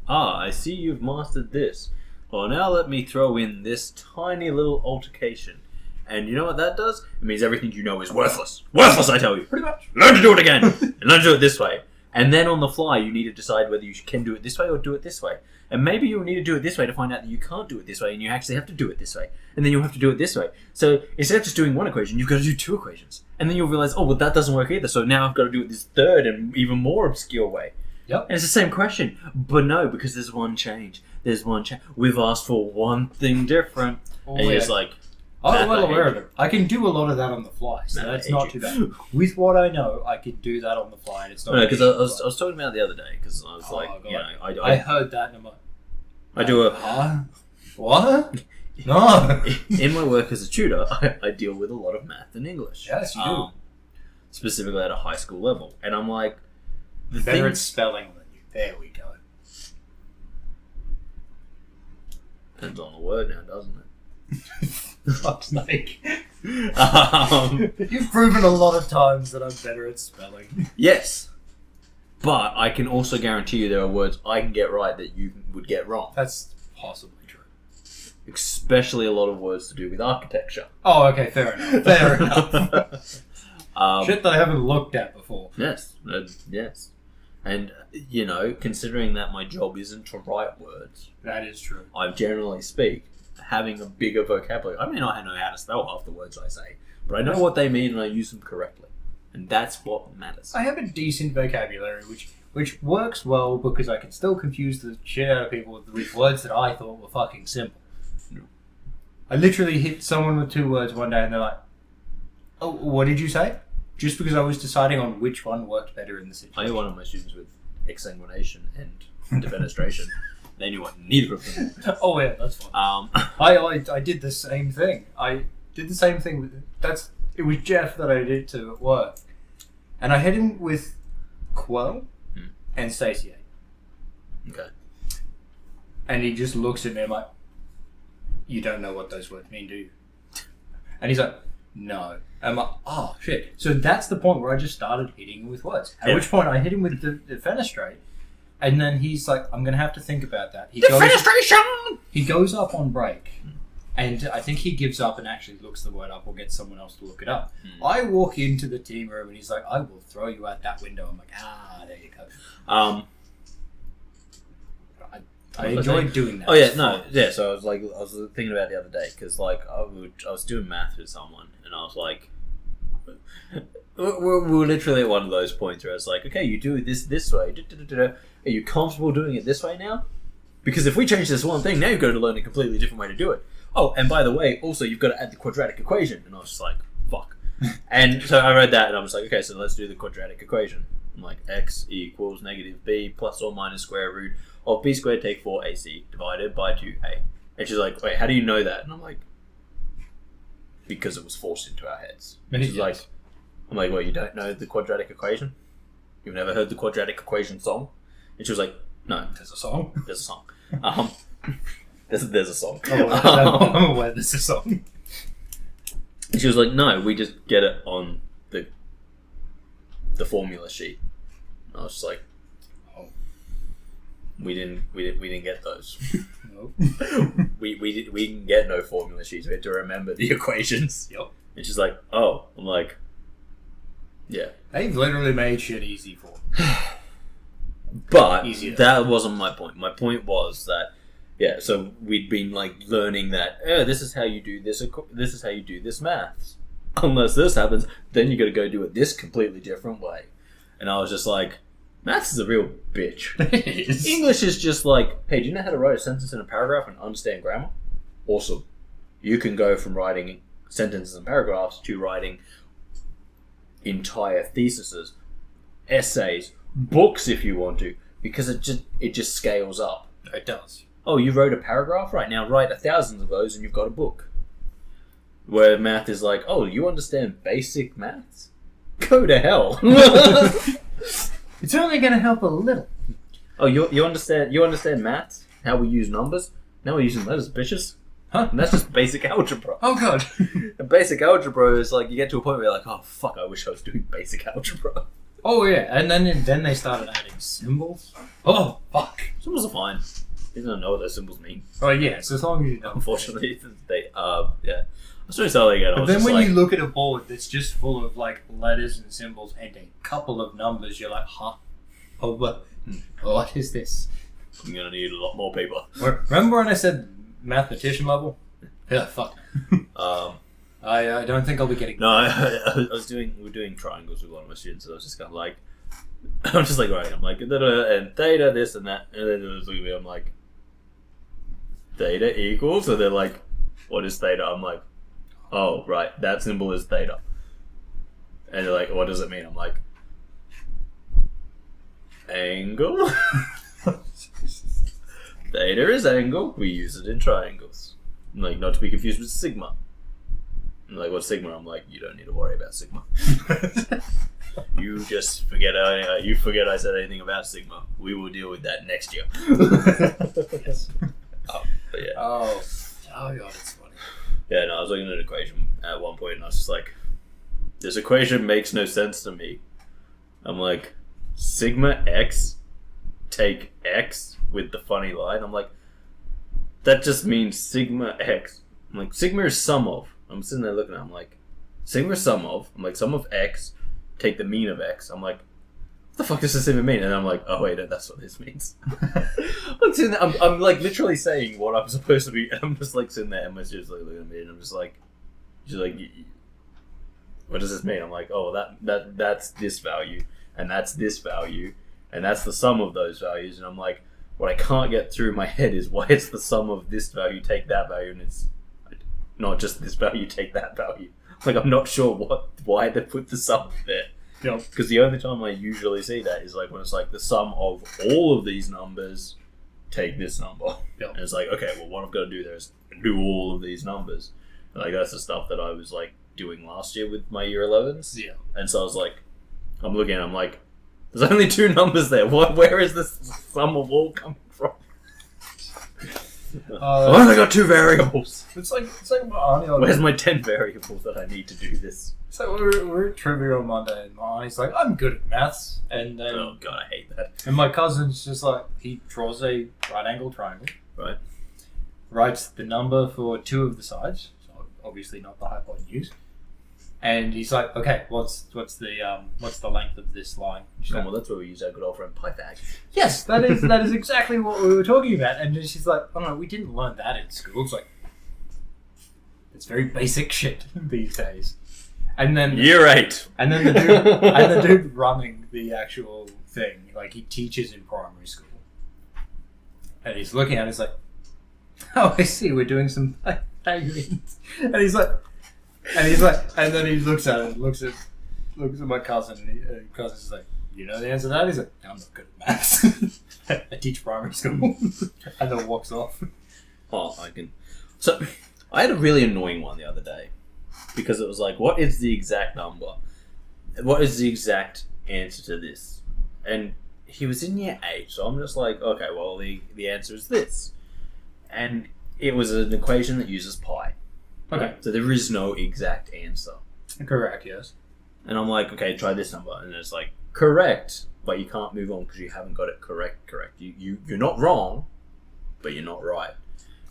I see you've mastered this. Well, now let me throw in this tiny little altercation. And you know what that does? It means everything you know is worthless. Worthless, I tell you. Pretty much. Learn to do it again. And learn to do it this way. And then on the fly, you need to decide whether you can do it this way or do it this way. And maybe you'll need to do it this way to find out that you can't do it this way and you actually have to do it this way. And then you'll have to do it this way. So instead of just doing one equation, you've got to do two equations. And then you'll realize, oh, well, that doesn't work either. So now I've got to do it this third and even more obscure way. Yep. And it's the same question. But no, because there's one change. There's one change. We've asked for one thing different. Oh, and you're just like... I'm well aware of it. I can do a lot of that on the fly, so that's not too bad. With what I know, I can do that on the fly, and it's not. No, because I was talking about it the other day because I was I heard that, and I'm like, I do a what? No. In my work as a tutor, I deal with a lot of math and English. Yes, you do. Specifically at a high school level, and I'm like, better at spelling than you. There we go. Depends on the word now, doesn't it? Fuck's sake. You've proven a lot of times that I'm better at spelling. Yes. But I can also guarantee you there are words I can get right that you would get wrong. That's possibly true. Especially a lot of words to do with architecture. Oh, okay, fair enough. Shit that I haven't looked at before. Yes. Yes. And, considering that my job isn't to write words. That is true. I generally speak. Having a bigger vocabulary. I may not know how to spell half the words I say, but I know what they mean and I use them correctly. And that's what matters. I have a decent vocabulary, which works well because I can still confuse the shit out of people with words that I thought were fucking simple. No. I literally hit someone with two words one day and they're like, oh, what did you say? Just because I was deciding on which one worked better in the situation. I had one of my students with exsanguination and defenestration. They knew what neither of them. Oh yeah, that's fine. I did the same thing. I did the same thing with that's It was Jeff that I did to at work. And I hit him with quell and satiate. Okay. And he just looks at me, I'm like, you don't know what those words mean, do you? And he's like, no. I'm like, oh, shit. So that's the point where I just started hitting him with words. At which point I hit him with the fenestrate. And then he's like, I'm going to have to think about that. Defenestration! He goes up on break. And I think he gives up and actually looks the word up or gets someone else to look it up. I walk into the team room and he's like, I will throw you out that window. I'm like, there you go. I enjoyed doing that. Oh yeah, no, yeah. So I was thinking about it the other day because like I was doing math with someone and I was like, we're literally at one of those points where it's like, okay, you do this way. Are you comfortable doing it this way now? Because if we change this one thing, now you've got to learn a completely different way to do it. Oh, and by the way, also you've got to add the quadratic equation. And I was just like, fuck. And so I read that and I was like, okay, so let's do the quadratic equation. I'm like, x equals negative b plus or minus square root of b squared take 4ac divided by 2a. And she's like, wait, how do you know that? And I'm like, because it was forced into our heads. And she's like, I'm like, well, you don't know the quadratic equation? You've never heard the quadratic equation song? And she was like, no. There's a song? There's a song. There's a song. I'm aware there's a song. And she was like, no, we just get it on the formula sheet. And I was just like, oh, we didn't get those. Nope. we didn't get no formula sheets. We had to remember the equations. Yep. And she's like, oh. I'm like, yeah. They've literally made shit easy for me. But Easier. That wasn't my point. My point was that, yeah, so we'd been like learning that, this is how you do this is how you do this maths. Unless this happens, then you got to go do it this completely different way. And I was just like, maths is a real bitch. It is. English is just like, hey, do you know how to write a sentence in a paragraph and understand grammar? Awesome. You can go from writing sentences and paragraphs to writing entire theses, essays, books if you want to, because it just scales up. It does. Oh, you wrote a paragraph? Right, now write 1,000 of those and you've got a book. Where math is like, oh, you understand basic maths? Go to hell. It's only going to help a little. Oh, you understand maths? How we use numbers? Now we're using letters, bitches. Huh? And that's just basic algebra. Oh god. And basic algebra is like, you get to a point where you're like, oh fuck, I wish I was doing basic algebra. Oh yeah, and then they started adding symbols. Oh fuck. Symbols are fine. You don't know what those symbols mean. Oh yeah, so as long as you don't. Unfortunately, they yeah. I was doing something again. But then when you look at a board that's just full of like letters and symbols and a couple of numbers, you're like, huh? Oh, what is this? I'm gonna need a lot more paper. Remember when I said mathematician level? Yeah, fuck. I don't think I'll be getting. No, we're doing triangles with one of my students, so I was just kind of like, I'm just like, right, I'm like, and theta, this and that, and then it was looking at me, I'm like, theta equals, so they're like, what is theta? I'm like, oh, right, that symbol is theta. And they're like, what does it mean? I'm like, angle? Theta is angle, we use it in triangles. I'm like, not to be confused with sigma. I'm like, what's sigma? I'm like, you don't need to worry about sigma. You just forget I said anything about sigma. We will deal with that next year. Yes. But yeah. Oh god, it's funny. Yeah, no, I was looking at an equation at one point and I was just like, this equation makes no sense to me. I'm like, sigma x take x with the funny line. I'm like, that just means sigma x. I'm like, sigma is sum of. I'm sitting there looking at it, I'm like, sigma is sum of. I'm like, sum of x, take the mean of x. I'm like, what the fuck does this even mean? And I'm like, oh wait, that's what this means. I'm sitting there, I'm like literally saying what I'm supposed to be, and I'm just like sitting there and my student's like looking at me and I'm just like, she's like, what does this mean? I'm like, oh, that's this value, and that's this value, and that's the sum of those values. And I'm like, what I can't get through my head is why it's the sum of this value take that value, and it's not just this value take that value. Like, I'm not sure why they put the sum there. Yep. Because the only time I usually see that is like when it's like the sum of all of these numbers take this number. Yep. And it's like, okay, well, what I've got to do there is do all of these numbers. And like, that's the stuff that I was like doing last year with my year 11s. Yeah. And so I was like, I'm looking at it, I'm like, there's only 2 numbers there. Where is this sum of all coming from? I've only got 2 variables. It's like my auntie. Where's my 10 variables that I need to do this? So we're at trivia on Monday, and my auntie's like, I'm good at maths, and then Oh god, I hate that. and my cousin's just like, he draws a right angle triangle, Right. writes the number for 2 of the sides, so obviously not the hypotenuse, and he's like, okay, what's the length of this line? She's like, Well, that's where we use our good old friend Pythagoras. yes, that is exactly what we were talking about, and then she's like, oh no, we didn't learn that in school. It's like, it's very basic shit these days. And then Year 8. And then the dude running the actual thing, like he teaches in primary school, and he's looking at it, he's like, "Oh, I see, we're doing some Pythagoreans," and then he looks at it, looks at my cousin, and the cousin's like, "You know the answer to that?" He's like, "I'm not good at maths. I teach primary school," and then walks off. Oh, I can. So, I had a really annoying one the other day. Because it was like, what is the exact number? What is the exact answer to this? And he was in year 8, so I'm just like, okay, well, the answer is this. And it was an equation that uses pi. Okay. So there is no exact answer. Correct. Yes. And I'm like, okay, try this number. And it's like, correct, but you can't move on because you haven't got it correct. You're not wrong, but you're not right.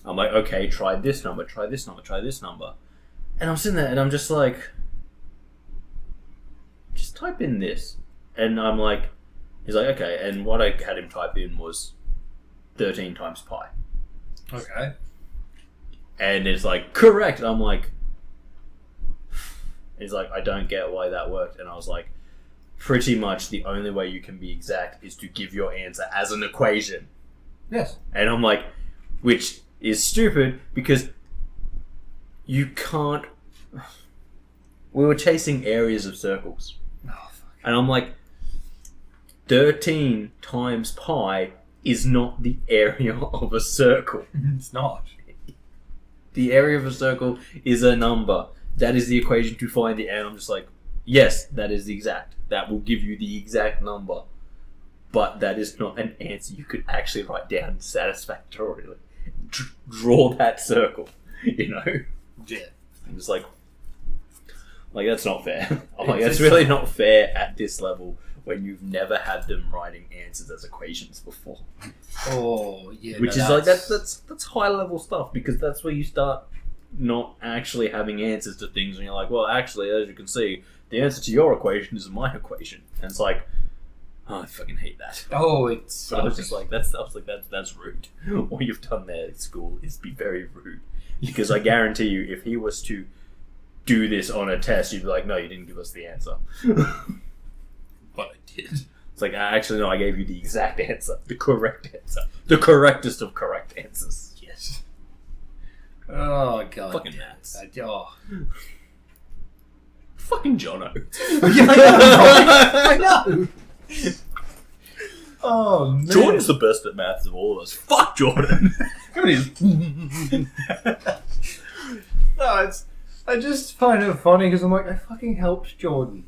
I'm like, okay, try this number, try this number, try this number. And I'm sitting there and I'm just like, just type in this. And I'm like, he's like, okay. And what I had him type in was 13 times pi. Okay. And it's like, correct. And I'm like, he's like, I don't get why that worked. And I was like, pretty much the only way you can be exact is to give your answer as an equation. Yes. And I'm like, which is stupid because you can't. We were chasing areas of circles. Oh, fuck. And I'm like, 13 times pi is not the area of a circle. It's not. The area of a circle is a number. That is the equation to find the end. I'm just like, yes, that is exact. That will give you the exact number. But that is not an answer you could actually write down satisfactorily. Draw that circle, you know? Yeah. I'm just like that's not fair. I'm like, that's really not fair at this level when you've never had them writing answers as equations before. Oh, yeah. Which is like, that's high level stuff, because that's where you start not actually having answers to things, and you're like, well, actually, as you can see, the answer to your equation is my equation. And it's like, oh, I fucking hate that. Oh, it's. But I was just like, that's rude. What you've done there at school is be very rude. Because I guarantee you, if he was to do this on a test, you'd be like, no, you didn't give us the answer. But I did. It's like, actually, no, I gave you the exact answer. The correct answer. The correctest of correct answers. Yes. Oh, God. Fucking nuts. Oh. Fucking Jono. I know. Oh, man. Jordan's the best at maths of all of us. Fuck Jordan. No, I just find it funny because I'm like, I fucking helped Jordan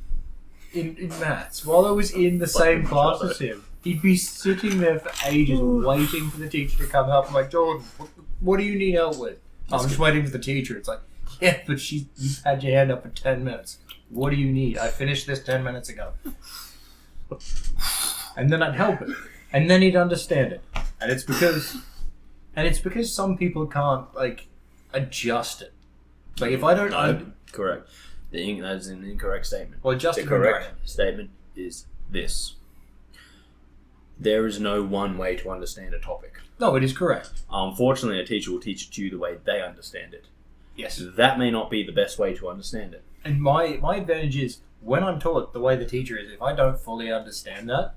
in maths while I was in the same class as him. He'd be sitting there for ages waiting for the teacher to come help. I'm like, Jordan, what do you need help with? I'm just waiting for the teacher. It's like, yeah, but you've had your hand up for 10 minutes. What do you need? I finished this 10 minutes ago. And then I'd help him. And then he'd understand it. And it's because some people can't, like, adjust it. Like, if I don't... No, correct. That is an incorrect statement. Well, just the correct statement is this. There is no one way to understand a topic. No, it is correct. Unfortunately, a teacher will teach it to you the way they understand it. Yes. That may not be the best way to understand it. And my advantage is, when I'm taught the way the teacher is, if I don't fully understand that,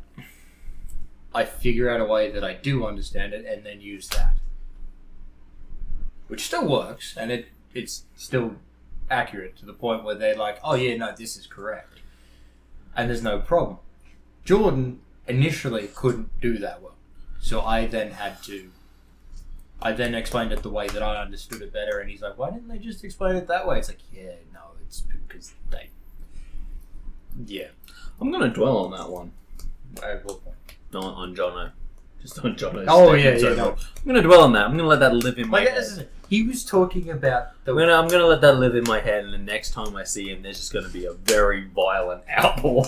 I figure out a way that I do understand it and then use that. Which still works, and it's still accurate to the point where they're like, oh yeah, no, this is correct. And there's no problem. Jordan initially couldn't do that well. So I then had to I then explained it the way that I understood it better, and he's like, why didn't they just explain it that way? It's like, yeah, no, it's because they... Yeah. I'm going to dwell on that one. At what point? On Jono. Just on Jono's Oh, statement. yeah, So no. I'm going to dwell on that. I'm going to let that live in my Like, head. he was talking about the... I'm going to let that live in my head, and the next time I see him, there's just going to be a very violent outpour.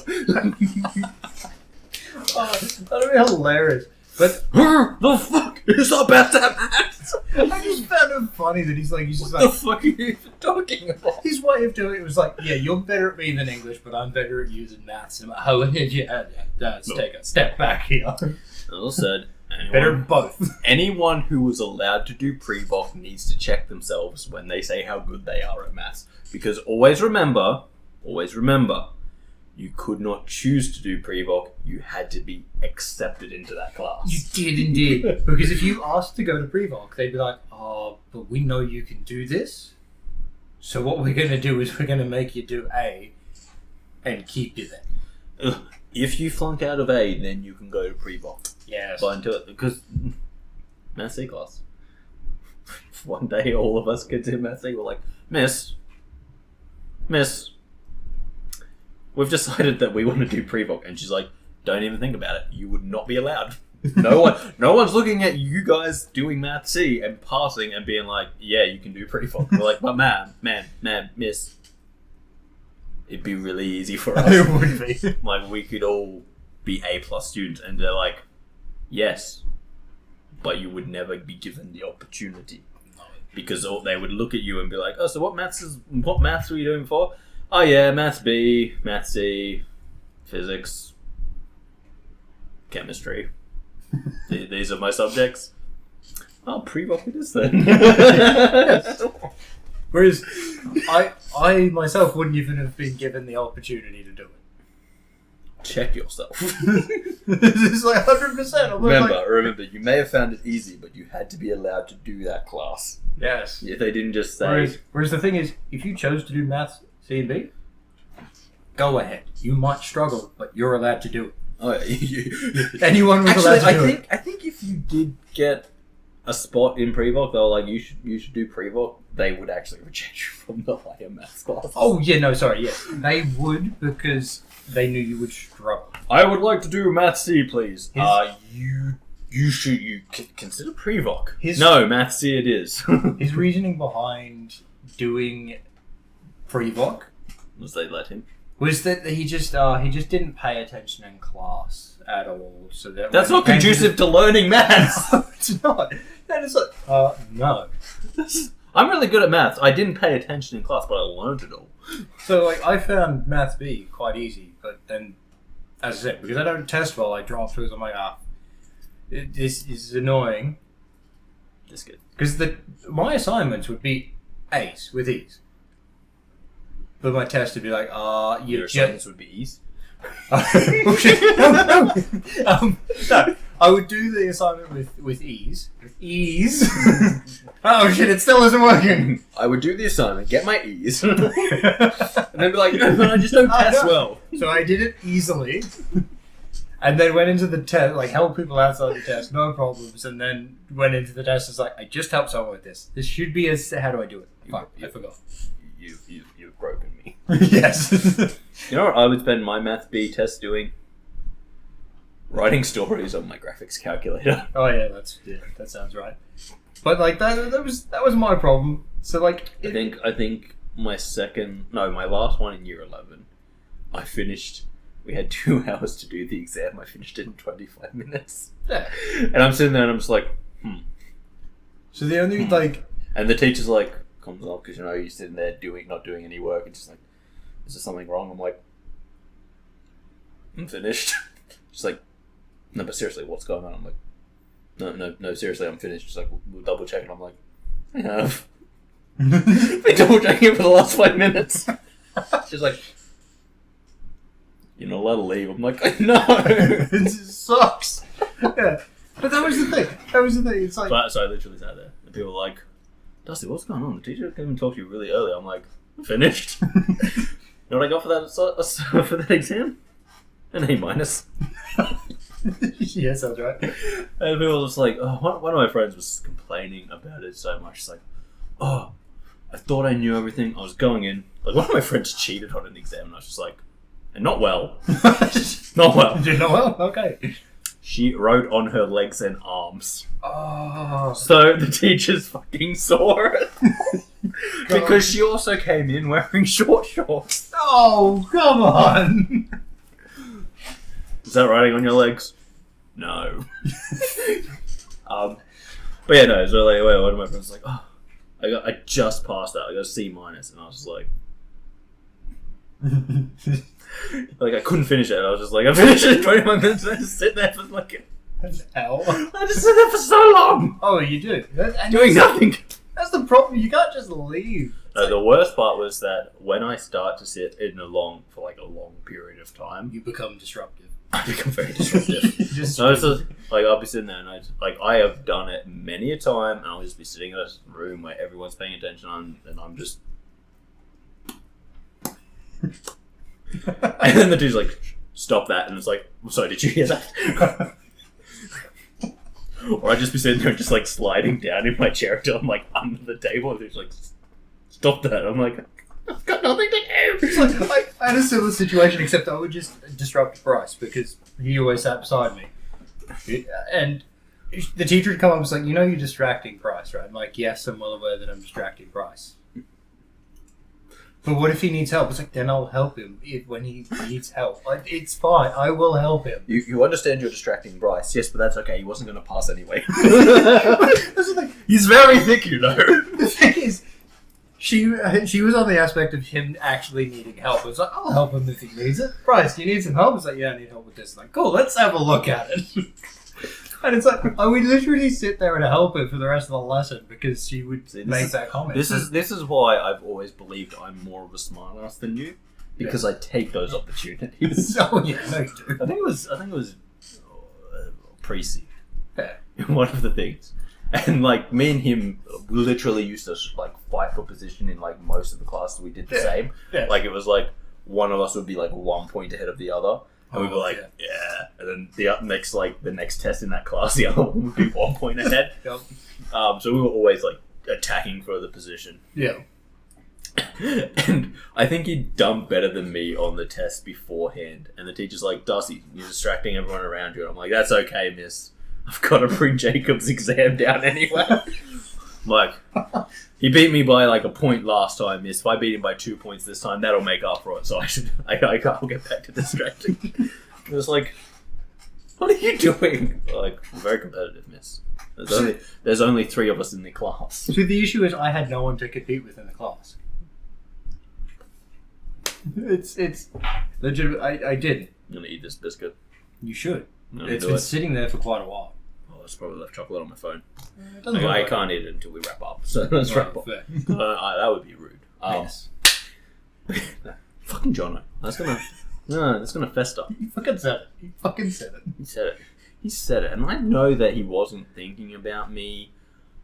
Oh, that'd be hilarious. But the fuck is about that, man? I just found it funny that he's just What the fuck are you even talking about? his way of doing it was like, yeah, you're better at me than English, but I'm better at using maths. And oh, yeah, let's take a step back here. Well said. Better at both. Anyone who was allowed to do pre-voc needs to check themselves when they say how good they are at maths. Because always remember, you could not choose to do pre-voc. You had to be accepted into that class. You did indeed. Because if you asked to go to pre-voc, they'd be like, oh, but we know you can do this. So what we're going to do is we're going to make you do A and keep you there. If you flunk out of A, then you can go to pre-voc. Yes. But until because Maths C class. One day all of us get to Maths C, we're like, Miss, we've decided that we want to do pre-voc, and she's like, don't even think about it. You would not be allowed. No one's looking at you guys doing Maths C and passing and being like, yeah, you can do pre-voc. We're like, but man, miss, it'd be really easy for us. It would be. Like, we could all be A+ students, and they're like, yes, but you would never be given the opportunity. Because they would look at you and be like, oh, so what maths were you doing before? Oh yeah, Maths B, Maths C, Physics, Chemistry. These are my subjects. Oh, pre-voc it is then. Yes. Whereas I myself wouldn't even have been given the opportunity to do it. Check yourself. This is like 100%. Remember, you may have found it easy, but you had to be allowed to do that class. Yes. Yeah, they didn't just say... Whereas the thing is, if you chose to do Maths C and B, go ahead. You might struggle, but you're allowed to do it. Oh, yeah. Anyone was allowed to do it. I think if you did get a spot in pre-voc, they were like, you should do pre-voc, they would actually reject you from the higher maths class. Oh, yeah, no, sorry, yes. They would, because they knew you would struggle. I would like to do Maths C, please. You should consider pre-voc. No, Maths C it is. His reasoning behind doing pre-voc Was they let him? was that he just didn't pay attention in class at all. So That's not conducive to learning maths. No, it's not. That is like no. I'm really good at maths. I didn't pay attention in class, but I learned it all. So like I found Maths B quite easy, but then as I said, because I don't test well, I dropped because I'm like, this is annoying. Just good. Because my assignments would be A's with E's. But my test would be like, Your assignments would be E's. No, I would do the assignment with E's. With E's. Oh shit! It still isn't working. I would do the assignment, get my E's, and then be like, no, but I just don't test well. So I did it easily, and then went into the test, like helped people outside the test, no problems, and then went into the test. It's like I just helped someone with this. This should be how do I do it? Fuck, I forgot. You've broken me. Yes. You know what I would spend my Maths B test doing? Writing stories on my graphics calculator. Oh yeah, that sounds right. But like that was my problem. So like I think my last one in year 11, I finished. We had 2 hours to do the exam. I finished it in 25 minutes. Yeah. And I'm sitting there and I'm just like, So the only like, and the teacher's like, comes up because you're sitting there not doing any work, and just like, is there something wrong? I'm like, I'm finished. She's like, no, but seriously, what's going on? I'm like, no, seriously, I'm finished. She's like, we'll double check, and I'm like, I have. Been double checking it for the last 5 minutes. She's like, you're not allowed to leave. I'm like, no. This sucks. Yeah. But that was the thing. It's like, So I literally sat there, and people were like, Darcy, what's going on? The teacher came and talked to you really early. I'm like, I'm finished. You know what I got for that exam? An A-. Yes, that's right. And people were just like, oh, one of my friends was complaining about it so much. She's like, oh, I thought I knew everything. I was going in. Like, one of my friends cheated on an exam, and I was just like, and not well. Not well. Did not well? Okay. She wrote on her legs and arms. Oh. So the teachers fucking saw it. Because she also came in wearing short shorts. Oh, come on. Is that writing on your legs? No. But yeah, no, so like, one of my friends was like, oh, I just passed that. I got a C minus, and I was just like, like I couldn't finish it. I was just like, I finished it in 21 minutes, and I just sit there for like an hour. I just sit there for so long. Oh, you do? Doing nothing. That's the problem. You can't just leave. No, the worst part was that when I start to sit for like a long period of time, You become disruptive. I become very disruptive. Just No, it's just, like I'll be sitting there and I have done it many a time, and I'll just be sitting in a room where everyone's paying attention and I'm just and then the dude's like, stop that, and it's like, sorry, did you hear that? Or I'd just be sitting there and just like sliding down in my chair until I'm like under the table, and he's like, stop that. I'm like, I've got nothing to do. It's like, I had a similar situation, except I would just disrupt Bryce because he always sat beside me. And the teacher would come up and was like, you know you're distracting Bryce, right? I'm like, yes, I'm well aware that I'm distracting Bryce. But what if he needs help? It's like, then I'll help him when he needs help. Like, it's fine. I will help him. You understand you're distracting Bryce, yes, but that's okay. He wasn't going to pass anyway. That's the thing. He's very thick, you know. The thing is, she was on the aspect of him actually needing help. It was like, I'll help him if he needs it. Bryce, do you need some help? It's like, yeah, I need help with this. Like, cool, let's have a look at it. And it's like, I would literally sit there and help her for the rest of the lesson because she would make that comment. This is why I've always believed I'm more of a smartass than you, because I take those opportunities. Oh yeah, no, you do. I think it was pre-C. Yeah. One of the things. And like me and him literally used to like fight for position in like most of the classes. We did the same. Yeah. Like it was like one of us would be like 1 point ahead of the other. And we'd be like, yeah. And then the next test in that class, the other one would be 1 point ahead. Yep. So we were always like attacking for the position. Yeah. And I think he'd done better than me on the test beforehand. And the teacher's like, Darcy, you're distracting everyone around you. And I'm like, that's okay, miss. I've got to bring Jacob's exam down anyway. Like, he beat me by like a point last time, miss. If I beat him by 2 points this time, that'll make up for it. So I'll get back to distracting. It was like, what are you doing? Like, very competitive, miss. There's only 3 of us in the class. So the issue is I had no one to compete with in the class. It's legit. I didn't. I'm gonna eat this biscuit. You should. No, It's been sitting there for quite a while. Oh, it's probably left chocolate on my phone. It doesn't look I like can't eat it until we wrap up. So let's wrap up. Fair. That would be rude. Yes. Fucking Jono. That's gonna fester. You fucking said it. You fucking said it. He said it. And I know that he wasn't thinking about me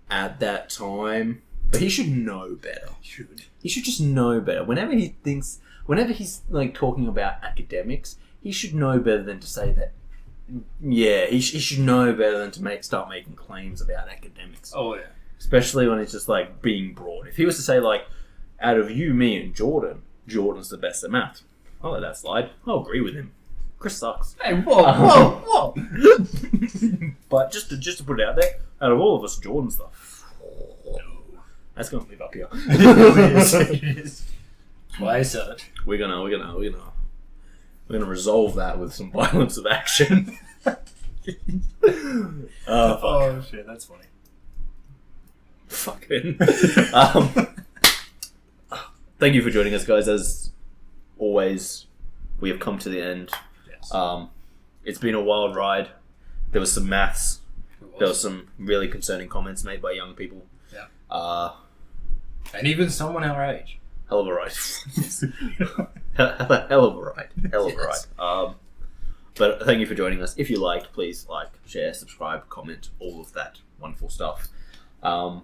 at that time, but he should know better. He should just know better. Whenever he's like talking about academics, he should know better than to say that. Yeah, he should know better than to start making claims about academics. Oh yeah. Especially when it's just like being broad. If he was to say like, out of you, me, and Jordan's the best at math. I'll let that slide. I'll agree with him. Kris sucks. Hey, whoa. But just to put it out there, out of all of us, Jordan's the. That's gonna live up here. It is. Why I said it. We're gonna resolve that with some violence of action. Oh, fuck. Oh shit, that's funny. Fucking. Thank you for joining us, guys. As always, we have come to the end. Yes. It's been a wild ride. There was some maths. There was some really concerning comments made by young people. Yeah. And even someone our age. Hell of a ride. Hell of a ride. Yes. But thank you for joining us. If you liked, please like, share, subscribe, comment, all of that wonderful stuff. And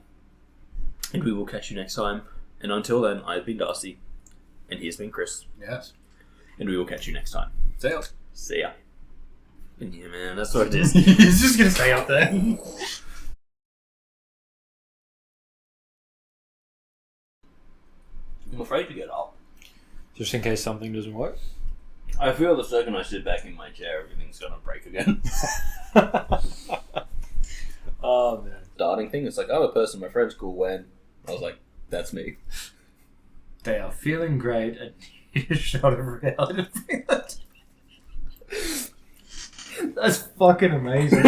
we will catch you next time. And until then, I've been Darcy. And he has been Kris. Yes. And we will catch you next time. See ya. See ya. Yeah, man, that's what it is. He's just gonna stay up there. I'm afraid to get up. Just in case something doesn't work. I feel the second I sit back in my chair, everything's gonna break again. Oh man. Starting thing, it's like, I'm a person my friends call when. I was like, that's me. They are feeling great and need a shot of reality. That's fucking amazing.